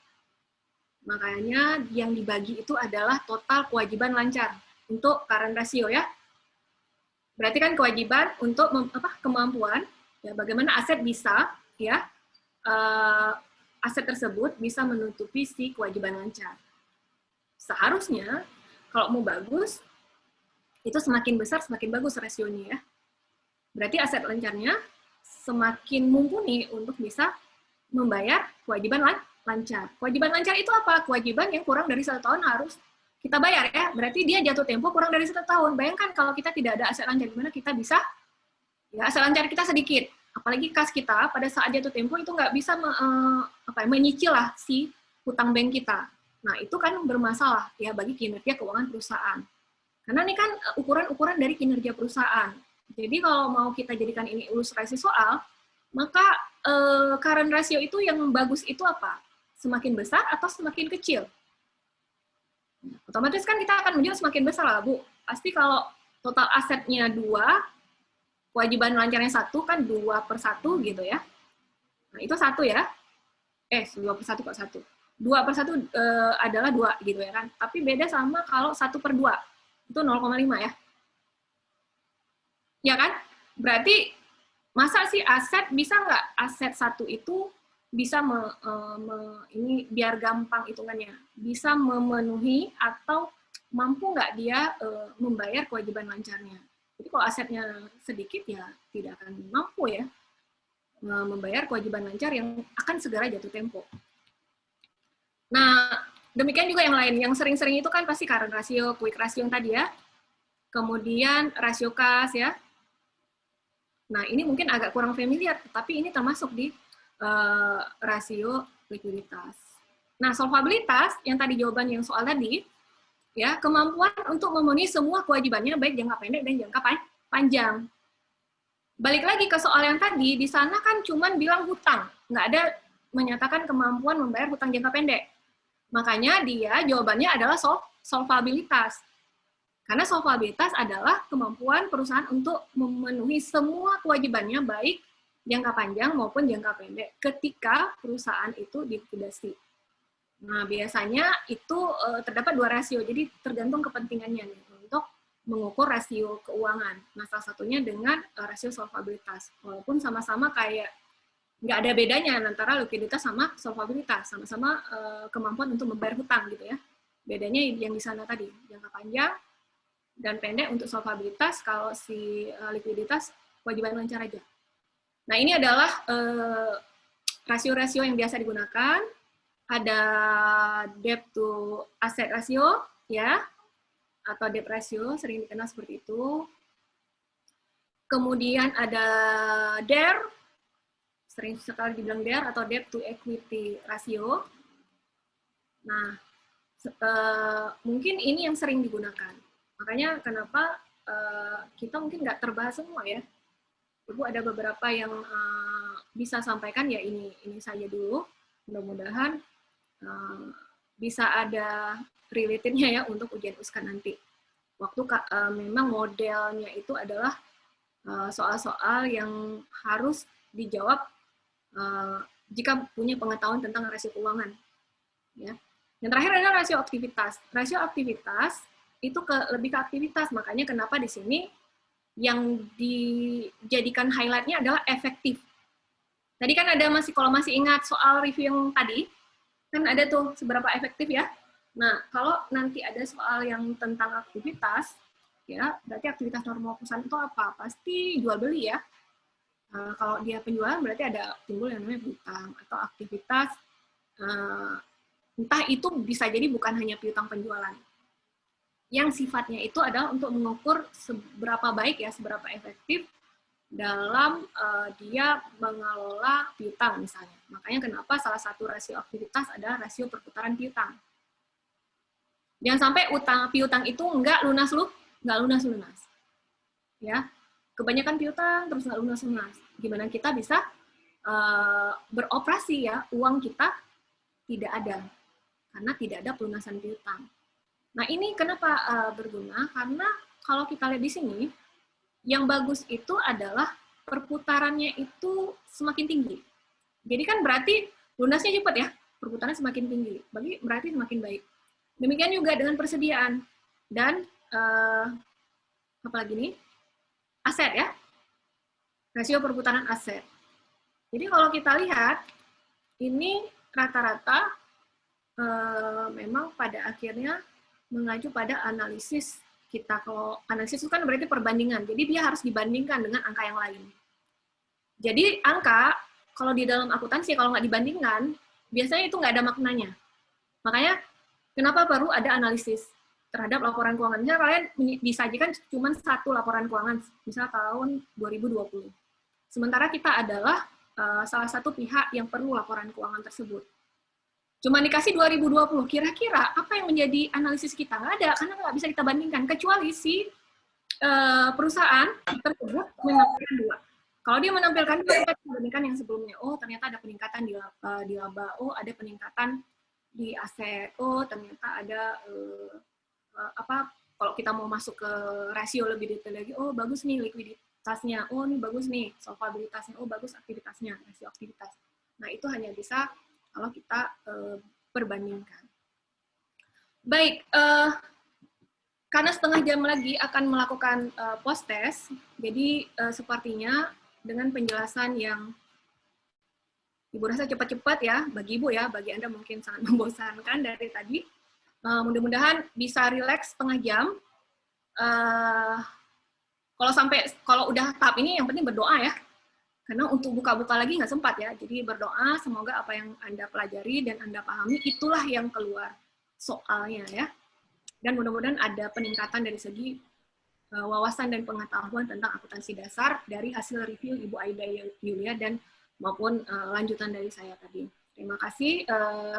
Makanya yang dibagi itu adalah total kewajiban lancar untuk current ratio ya. Berarti kan kewajiban untuk kemampuan ya, bagaimana aset bisa ya aset tersebut bisa menutupi si kewajiban lancar. Seharusnya kalau mau bagus itu semakin besar semakin bagus rasionya ya. Berarti aset lancarnya semakin mumpuni untuk bisa membayar kewajiban lancar. Kewajiban lancar itu apa? Kewajiban yang kurang dari 1 tahun harus kita bayar ya. Berarti dia jatuh tempo kurang dari 1 tahun. Bayangkan kalau kita tidak ada aset lancar, gimana kita bisa, ya aset lancar kita sedikit. Apalagi kas kita pada saat jatuh tempo itu nggak bisa menyicil lah si hutang bank kita. Nah itu kan bermasalah ya bagi kinerja keuangan perusahaan. Karena ini kan ukuran-ukuran dari kinerja perusahaan. Jadi kalau mau kita jadikan ini ilustrasi soal, maka current ratio itu yang bagus itu apa? Semakin besar atau semakin kecil? Otomatis kan kita akan menjual semakin besar lah, Bu. Pasti kalau total asetnya 2, kewajiban lancarnya 1, kan 2/1 gitu ya. Nah, itu 1 ya. 2/1 kok 1. 2/1 adalah 2 gitu ya kan. Tapi beda sama kalau 1/2. Itu 0,5 ya. Ya kan? Berarti masa sih aset, bisa nggak aset 1 itu bisa ini biar gampang hitungannya, bisa memenuhi atau mampu nggak dia membayar kewajiban lancarnya. Jadi kalau asetnya sedikit ya tidak akan mampu ya membayar kewajiban lancar yang akan segera jatuh tempo. Nah, demikian juga yang lain. Yang sering-sering itu kan pasti current ratio, quick ratio yang tadi ya. Kemudian rasio kas ya. Nah, ini mungkin agak kurang familiar, tapi ini termasuk di rasio likuiditas. Nah, solvabilitas, yang tadi jawaban yang soal tadi, ya kemampuan untuk memenuhi semua kewajibannya, baik jangka pendek dan jangka panjang. Balik lagi ke soal yang tadi, di sana kan cuman bilang hutang, nggak ada menyatakan kemampuan membayar hutang jangka pendek. Makanya dia jawabannya adalah solvabilitas. Karena solvabilitas adalah kemampuan perusahaan untuk memenuhi semua kewajibannya, baik jangka panjang maupun jangka pendek, ketika perusahaan itu dilikuidasi. Nah, biasanya itu terdapat 2 rasio, jadi tergantung kepentingannya nih, untuk mengukur rasio keuangan. Nah, salah satunya dengan rasio solvabilitas. Walaupun sama-sama kayak nggak ada bedanya antara likuiditas sama solvabilitas, sama-sama kemampuan untuk membayar hutang gitu ya. Bedanya yang di sana tadi, jangka panjang dan pendek untuk solvabilitas, kalau si likuiditas kewajiban lancar aja. Nah, ini adalah rasio-rasio yang biasa digunakan. Ada debt to asset ratio, ya, atau debt ratio, sering dikenal seperti itu. Kemudian ada DER, sering sekali dibilang DER, atau debt to equity ratio. Nah, mungkin ini yang sering digunakan. Makanya kenapa kita mungkin nggak terbahas semua ya. Ibu ada beberapa yang bisa sampaikan, ya ini saja dulu. Mudah-mudahan bisa ada relatednya ya untuk ujian USKA nanti. Waktu memang modelnya itu adalah soal-soal yang harus dijawab jika punya pengetahuan tentang rasio keuangan. Ya. Yang terakhir adalah rasio aktivitas. Rasio aktivitas itu lebih ke aktivitas, makanya kenapa di sini yang dijadikan highlight-nya adalah efektif. Tadi kan ada kalau masih ingat soal review yang tadi, kan ada tuh seberapa efektif ya. Nah, kalau nanti ada soal yang tentang aktivitas, ya berarti aktivitas normal perusahaan itu apa? Pasti jual beli ya. Kalau dia penjualan berarti ada timbul yang namanya piutang atau aktivitas, entah itu bisa jadi bukan hanya piutang penjualan, yang sifatnya itu adalah untuk mengukur seberapa baik ya, seberapa efektif dalam dia mengelola piutang misalnya. Makanya kenapa salah satu rasio aktivitas adalah rasio perputaran piutang. Jangan sampai piutang itu nggak lunas. Ya, kebanyakan piutang terus nggak lunas. Gimana kita bisa beroperasi ya, uang kita tidak ada karena tidak ada pelunasan piutang. Nah, ini kenapa berguna? Karena kalau kita lihat di sini, yang bagus itu adalah perputarannya itu semakin tinggi. Jadi kan berarti lunasnya cepat ya, perputarannya semakin tinggi. Berarti semakin baik. Demikian juga dengan persediaan dan apalagi nih, aset ya, rasio perputaran aset. Jadi kalau kita lihat, ini rata-rata memang pada akhirnya mengacu pada analisis kita. Kalau analisis itu kan berarti perbandingan, jadi dia harus dibandingkan dengan angka yang lain. Jadi angka, kalau di dalam akuntansi, kalau nggak dibandingkan, biasanya itu nggak ada maknanya. Makanya, kenapa perlu ada analisis terhadap laporan keuangan? Misalnya kalian disajikan cuma satu laporan keuangan, misalnya tahun 2020. Sementara kita adalah salah satu pihak yang perlu laporan keuangan tersebut. Cuma dikasih 2020, kira-kira apa yang menjadi analisis kita? Nggak ada, karena nggak bisa kita bandingkan, kecuali si perusahaan tersebut menampilkan dua. Kalau dia menampilkan dua, kita bandingkan yang sebelumnya. Oh, ternyata ada peningkatan di laba. Oh, ada peningkatan di aset. Oh, ternyata ada kalau kita mau masuk ke rasio lebih detail lagi, oh bagus nih likuiditasnya, oh ini bagus nih solvabilitasnya, oh bagus aktivitasnya, rasio aktivitas. Nah, itu hanya bisa kalau kita perbandingkan. Baik, karena setengah jam lagi akan melakukan post test, jadi sepertinya dengan penjelasan yang Ibu rasa cepat-cepat ya, bagi Ibu ya, bagi Anda mungkin sangat membosankan dari tadi. Mudah-mudahan bisa rileks setengah jam. Kalau udah tahap ini, yang penting berdoa ya. Karena untuk buka-buka lagi nggak sempat ya. Jadi berdoa, semoga apa yang Anda pelajari dan Anda pahami, itulah yang keluar soalnya ya. Dan mudah-mudahan ada peningkatan dari segi wawasan dan pengetahuan tentang akuntansi dasar dari hasil review Ibu Aida Yulia dan maupun lanjutan dari saya tadi. Terima kasih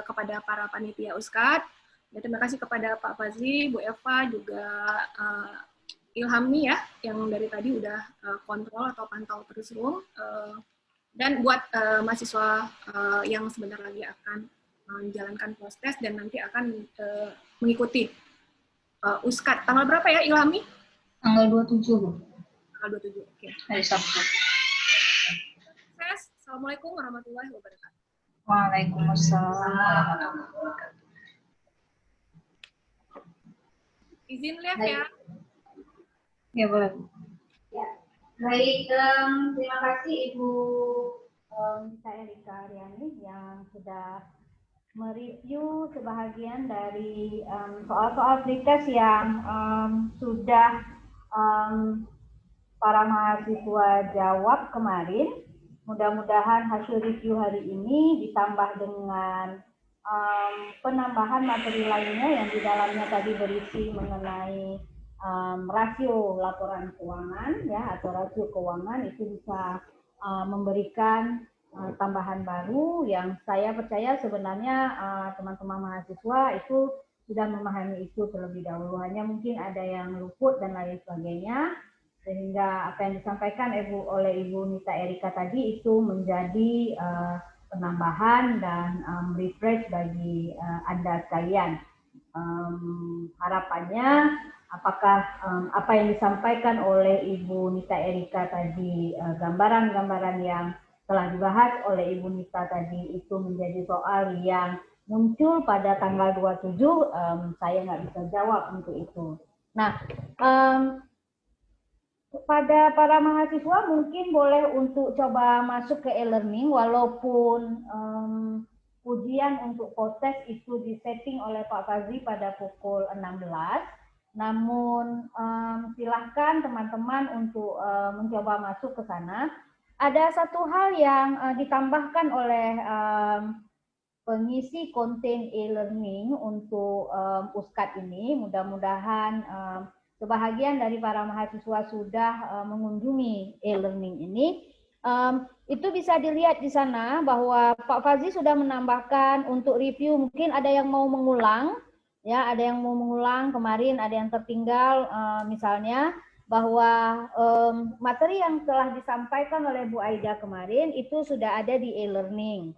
kepada para panitia USKAD, dan terima kasih kepada Pak Fazli, Bu Eva, juga Ilhami ya, yang dari tadi udah kontrol atau pantau terus room. Dan buat mahasiswa yang sebentar lagi akan menjalankan post test dan nanti akan mengikuti USKAD. Tanggal berapa ya, Ilhami? Tanggal 27, Bu. Tanggal 27, oke. Hari Sabtu. Assalamualaikum warahmatullahi wabarakatuh. Waalaikumsalam warahmatullahi wabarakatuh. Izin lihat ya. Ya, boleh. Ya. Baik, terima kasih Ibu Nita Erika Aryani yang sudah mereview sebahagian dari soal-soal pretest yang sudah para mahasiswa jawab kemarin. Mudah-mudahan hasil review hari ini ditambah dengan penambahan materi lainnya yang di dalamnya tadi berisi mengenai rasio laporan keuangan ya, atau rasio keuangan itu bisa memberikan tambahan baru yang saya percaya sebenarnya teman-teman mahasiswa itu sudah memahami itu terlebih dahulu, hanya mungkin ada yang luput dan lain sebagainya, sehingga apa yang disampaikan oleh Ibu Nita Erika tadi itu menjadi penambahan dan refresh bagi Anda sekalian. Harapannya apakah apa yang disampaikan oleh Ibu Nita Erika tadi, gambaran-gambaran yang telah dibahas oleh Ibu Nita tadi itu menjadi soal yang muncul pada tanggal 27, saya nggak bisa jawab untuk itu. Nah, kepada para mahasiswa mungkin boleh untuk coba masuk ke e-learning, walaupun ujian untuk post-test itu disetting oleh Pak Fazli pada pukul 16. Namun silahkan teman-teman untuk mencoba masuk ke sana. ada satu hal yang ditambahkan oleh pengisi konten e-learning untuk USKAD ini. Mudah-mudahan sebahagian dari para mahasiswa sudah mengunjungi e-learning ini. Itu bisa dilihat di sana bahwa Pak Fazli sudah menambahkan untuk review, mungkin ada yang mau mengulang, ya, ada yang mau mengulang kemarin, ada yang tertinggal, misalnya bahwa materi yang telah disampaikan oleh Bu Aida kemarin itu sudah ada di e-learning.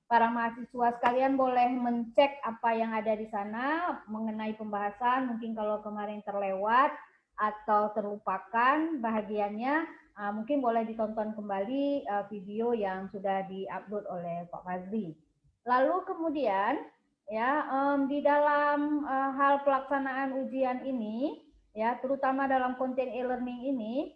Para mahasiswa sekalian boleh mencek apa yang ada di sana mengenai pembahasan, mungkin kalau kemarin terlewat atau terlupakan bahagiannya, mungkin boleh ditonton kembali video yang sudah diupload oleh Pak Fazli. Lalu kemudian ya di dalam hal pelaksanaan ujian ini, ya terutama dalam konten e-learning ini,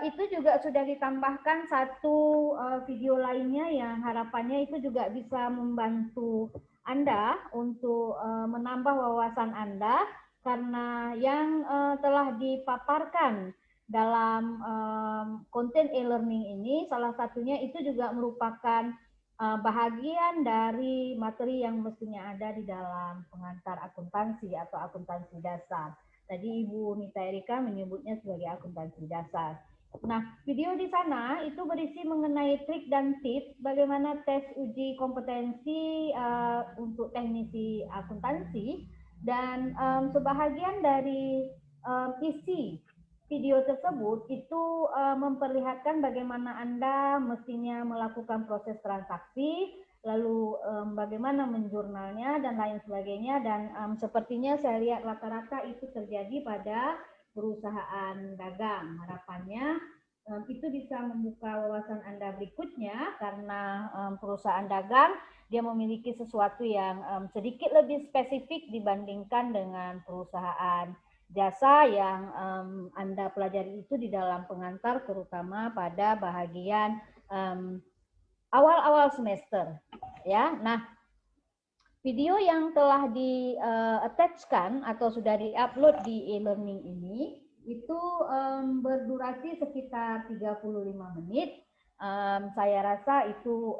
itu juga sudah ditambahkan satu video lainnya yang harapannya itu juga bisa membantu Anda untuk menambah wawasan Anda, karena yang telah dipaparkan dalam konten e-learning ini salah satunya itu juga merupakan bahagian dari materi yang mestinya ada di dalam pengantar akuntansi atau akuntansi dasar. Tadi Ibu Nita Erika menyebutnya sebagai akuntansi dasar. Nah, video di sana itu berisi mengenai trik dan tips bagaimana tes uji kompetensi untuk teknisi akuntansi, dan sebahagian dari isi video tersebut itu memperlihatkan bagaimana Anda mestinya melakukan proses transaksi, lalu bagaimana menjurnalnya dan lain sebagainya, dan sepertinya saya lihat rata-rata itu terjadi pada perusahaan dagang. Harapannya itu bisa membuka wawasan Anda berikutnya, karena perusahaan dagang dia memiliki sesuatu yang sedikit lebih spesifik dibandingkan dengan perusahaan jasa yang Anda pelajari itu di dalam pengantar, terutama pada bahagian awal-awal semester, ya. Nah, video yang telah di-attach-kan atau sudah di-upload di e-learning ini itu berdurasi sekitar 35 menit. Saya rasa itu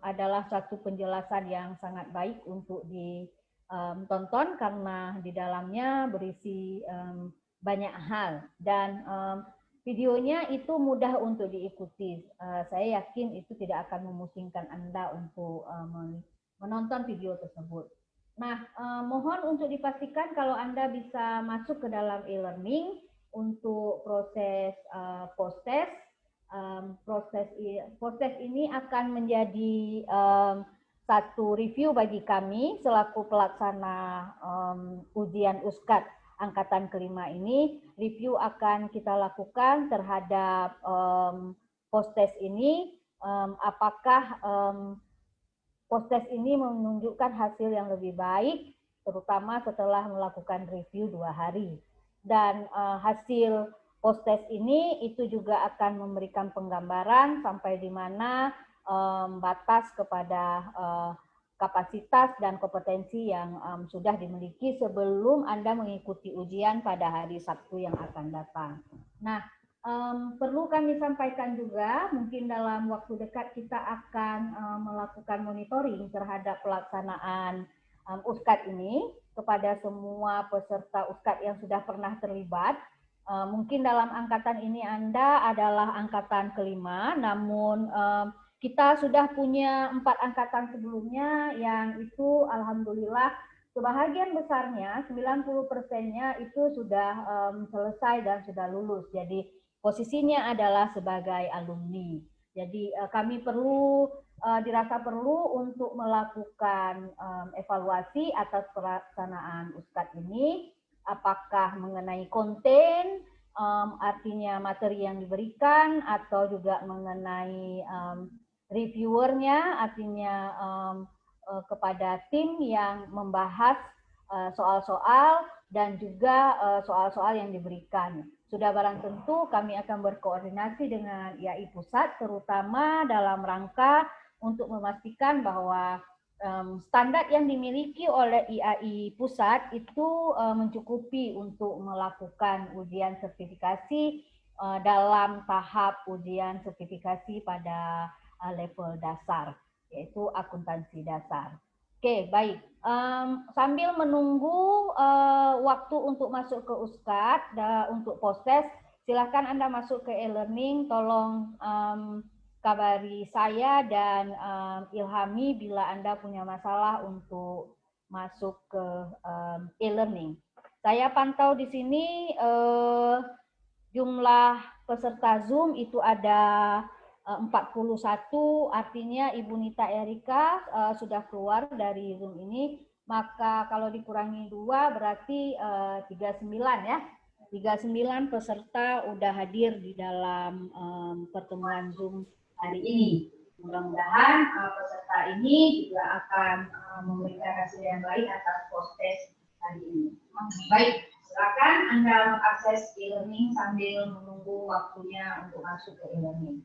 adalah satu penjelasan yang sangat baik untuk ditonton karena di dalamnya berisi banyak hal, dan videonya itu mudah untuk diikuti. Saya yakin itu tidak akan memusingkan Anda untuk menonton video tersebut. Nah, mohon untuk dipastikan kalau Anda bisa masuk ke dalam e-learning untuk proses post-test. Proses ini akan menjadi satu review bagi kami selaku pelaksana ujian USKAD angkatan kelima ini. Review akan kita lakukan terhadap post-test ini, apakah post-test ini menunjukkan hasil yang lebih baik, terutama setelah melakukan review 2 hari. Dan hasil post-test ini itu juga akan memberikan penggambaran sampai di mana batas kepada kapasitas dan kompetensi yang sudah dimiliki sebelum Anda mengikuti ujian pada hari Sabtu yang akan datang. Nah, perlu kami sampaikan juga, mungkin dalam waktu dekat kita akan melakukan monitoring terhadap pelaksanaan USKAD ini kepada semua peserta USKAD yang sudah pernah terlibat. Mungkin dalam angkatan ini Anda adalah angkatan kelima, namun kita sudah punya 4 angkatan sebelumnya yang itu alhamdulillah sebahagian besarnya, 90%-nya itu sudah selesai dan sudah lulus. Jadi posisinya adalah sebagai alumni. Jadi kami dirasa perlu untuk melakukan evaluasi atas pelaksanaan USKAD ini, apakah mengenai konten, artinya materi yang diberikan, atau juga mengenai reviewernya, artinya kepada tim yang membahas soal-soal dan juga soal-soal yang diberikan. Sudah barang tentu kami akan berkoordinasi dengan IAI Pusat, terutama dalam rangka untuk memastikan bahwa standar yang dimiliki oleh IAI Pusat itu mencukupi untuk melakukan ujian sertifikasi dalam tahap ujian sertifikasi pada level dasar, yaitu akuntansi dasar. Oke, baik. Sambil menunggu waktu untuk masuk ke USKAD, untuk proses, silakan Anda masuk ke e-learning. Tolong kabari saya dan Ilhami bila Anda punya masalah untuk masuk ke e-learning. Saya pantau di sini jumlah peserta Zoom itu ada 41, artinya Ibu Nita Erika sudah keluar dari Zoom ini, maka kalau dikurangi 2 berarti 39 ya. 39 peserta udah hadir di dalam pertemuan Zoom hari ini. Mudah-mudahan peserta ini juga akan memberikan hasil yang baik atas proses hari ini. Baik, silakan Anda mengakses e-learning sambil menunggu waktunya untuk masuk ke e-learning.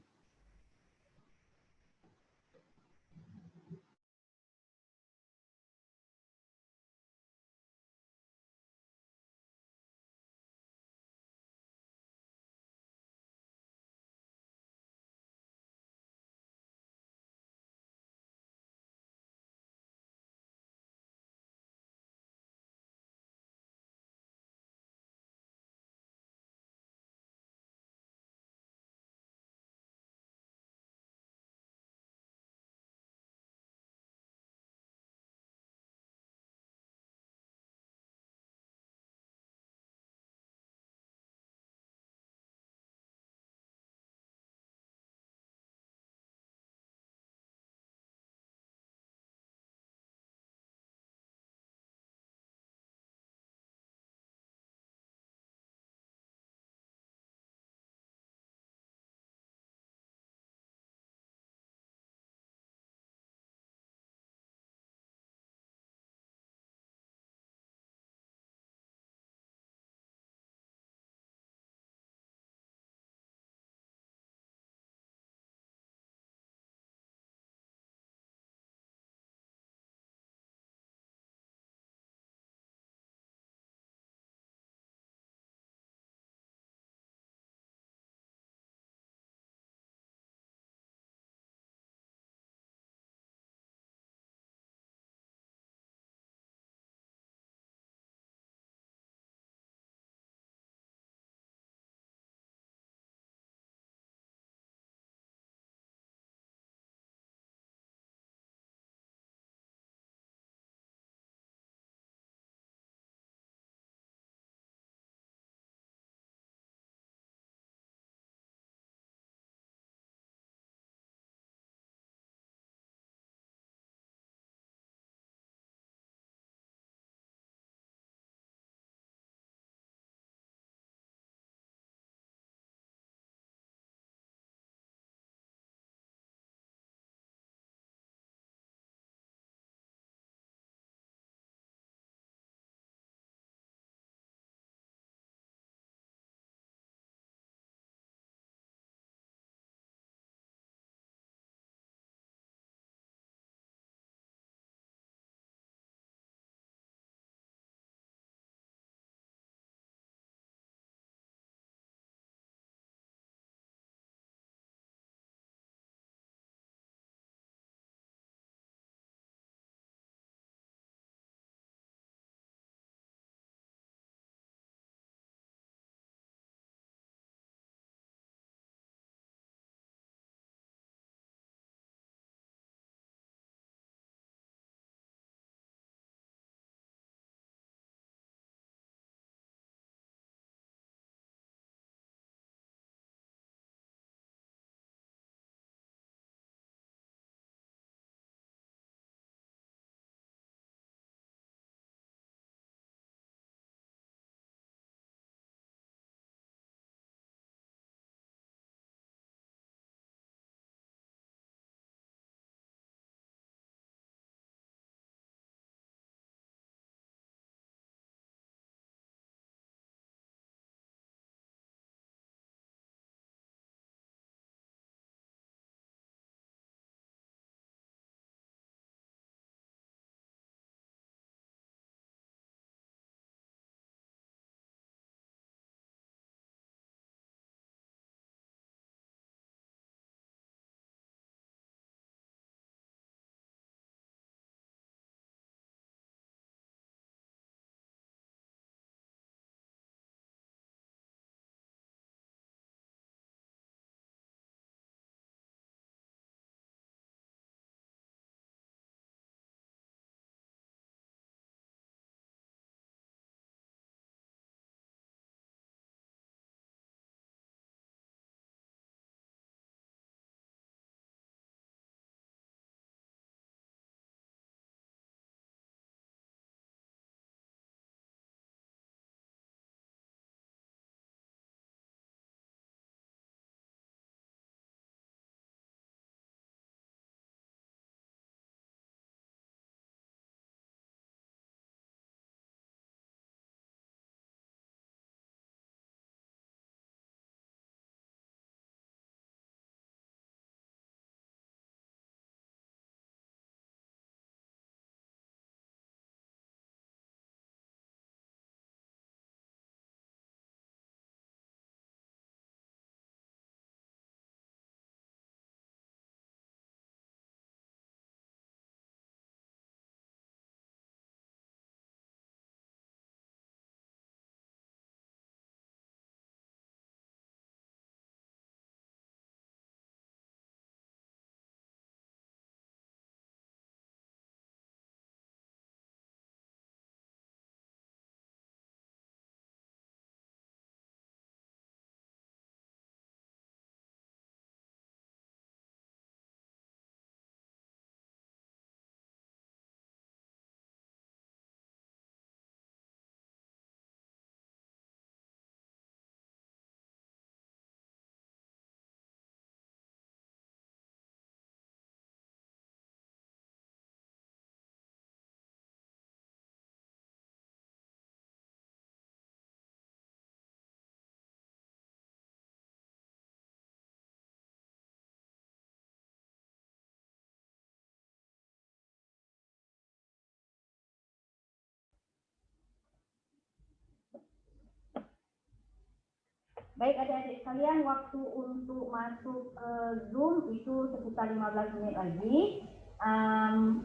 Baik adik-adik sekalian, waktu untuk masuk ke Zoom itu sekitar 15 menit lagi.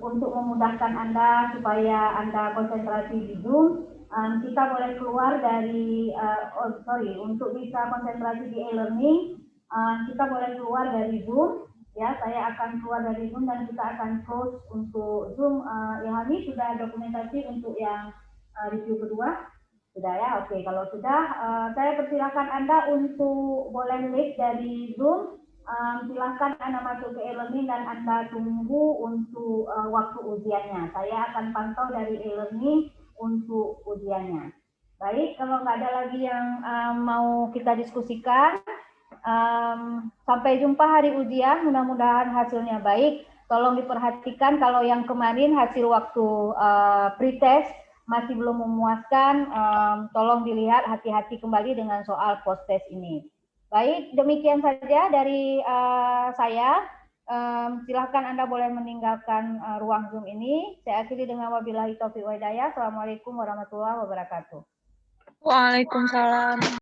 Untuk memudahkan Anda supaya Anda konsentrasi di Zoom, kita boleh keluar dari, untuk bisa konsentrasi di e-learning, kita boleh keluar dari Zoom. Ya, saya akan keluar dari Zoom dan kita akan close untuk Zoom. Ilhami sudah dokumentasi untuk yang review kedua? Sudah ya, oke. Kalau sudah, saya persilakan Anda untuk boleh leave dari Zoom. Silahkan Anda masuk ke e-learning dan Anda tunggu untuk waktu ujiannya. Saya akan pantau dari e-learning untuk ujiannya. Baik, kalau nggak ada lagi yang mau kita diskusikan, sampai jumpa hari ujian. Mudah-mudahan hasilnya baik. Tolong diperhatikan kalau yang kemarin hasil waktu pretest masih belum memuaskan, tolong dilihat hati-hati kembali dengan soal post-test ini. Baik, demikian saja dari saya. Silahkan Anda boleh meninggalkan ruang Zoom ini. Saya akhiri dengan wabillahi taufiq wa hidayah. Assalamualaikum warahmatullahi wabarakatuh. Waalaikumsalam.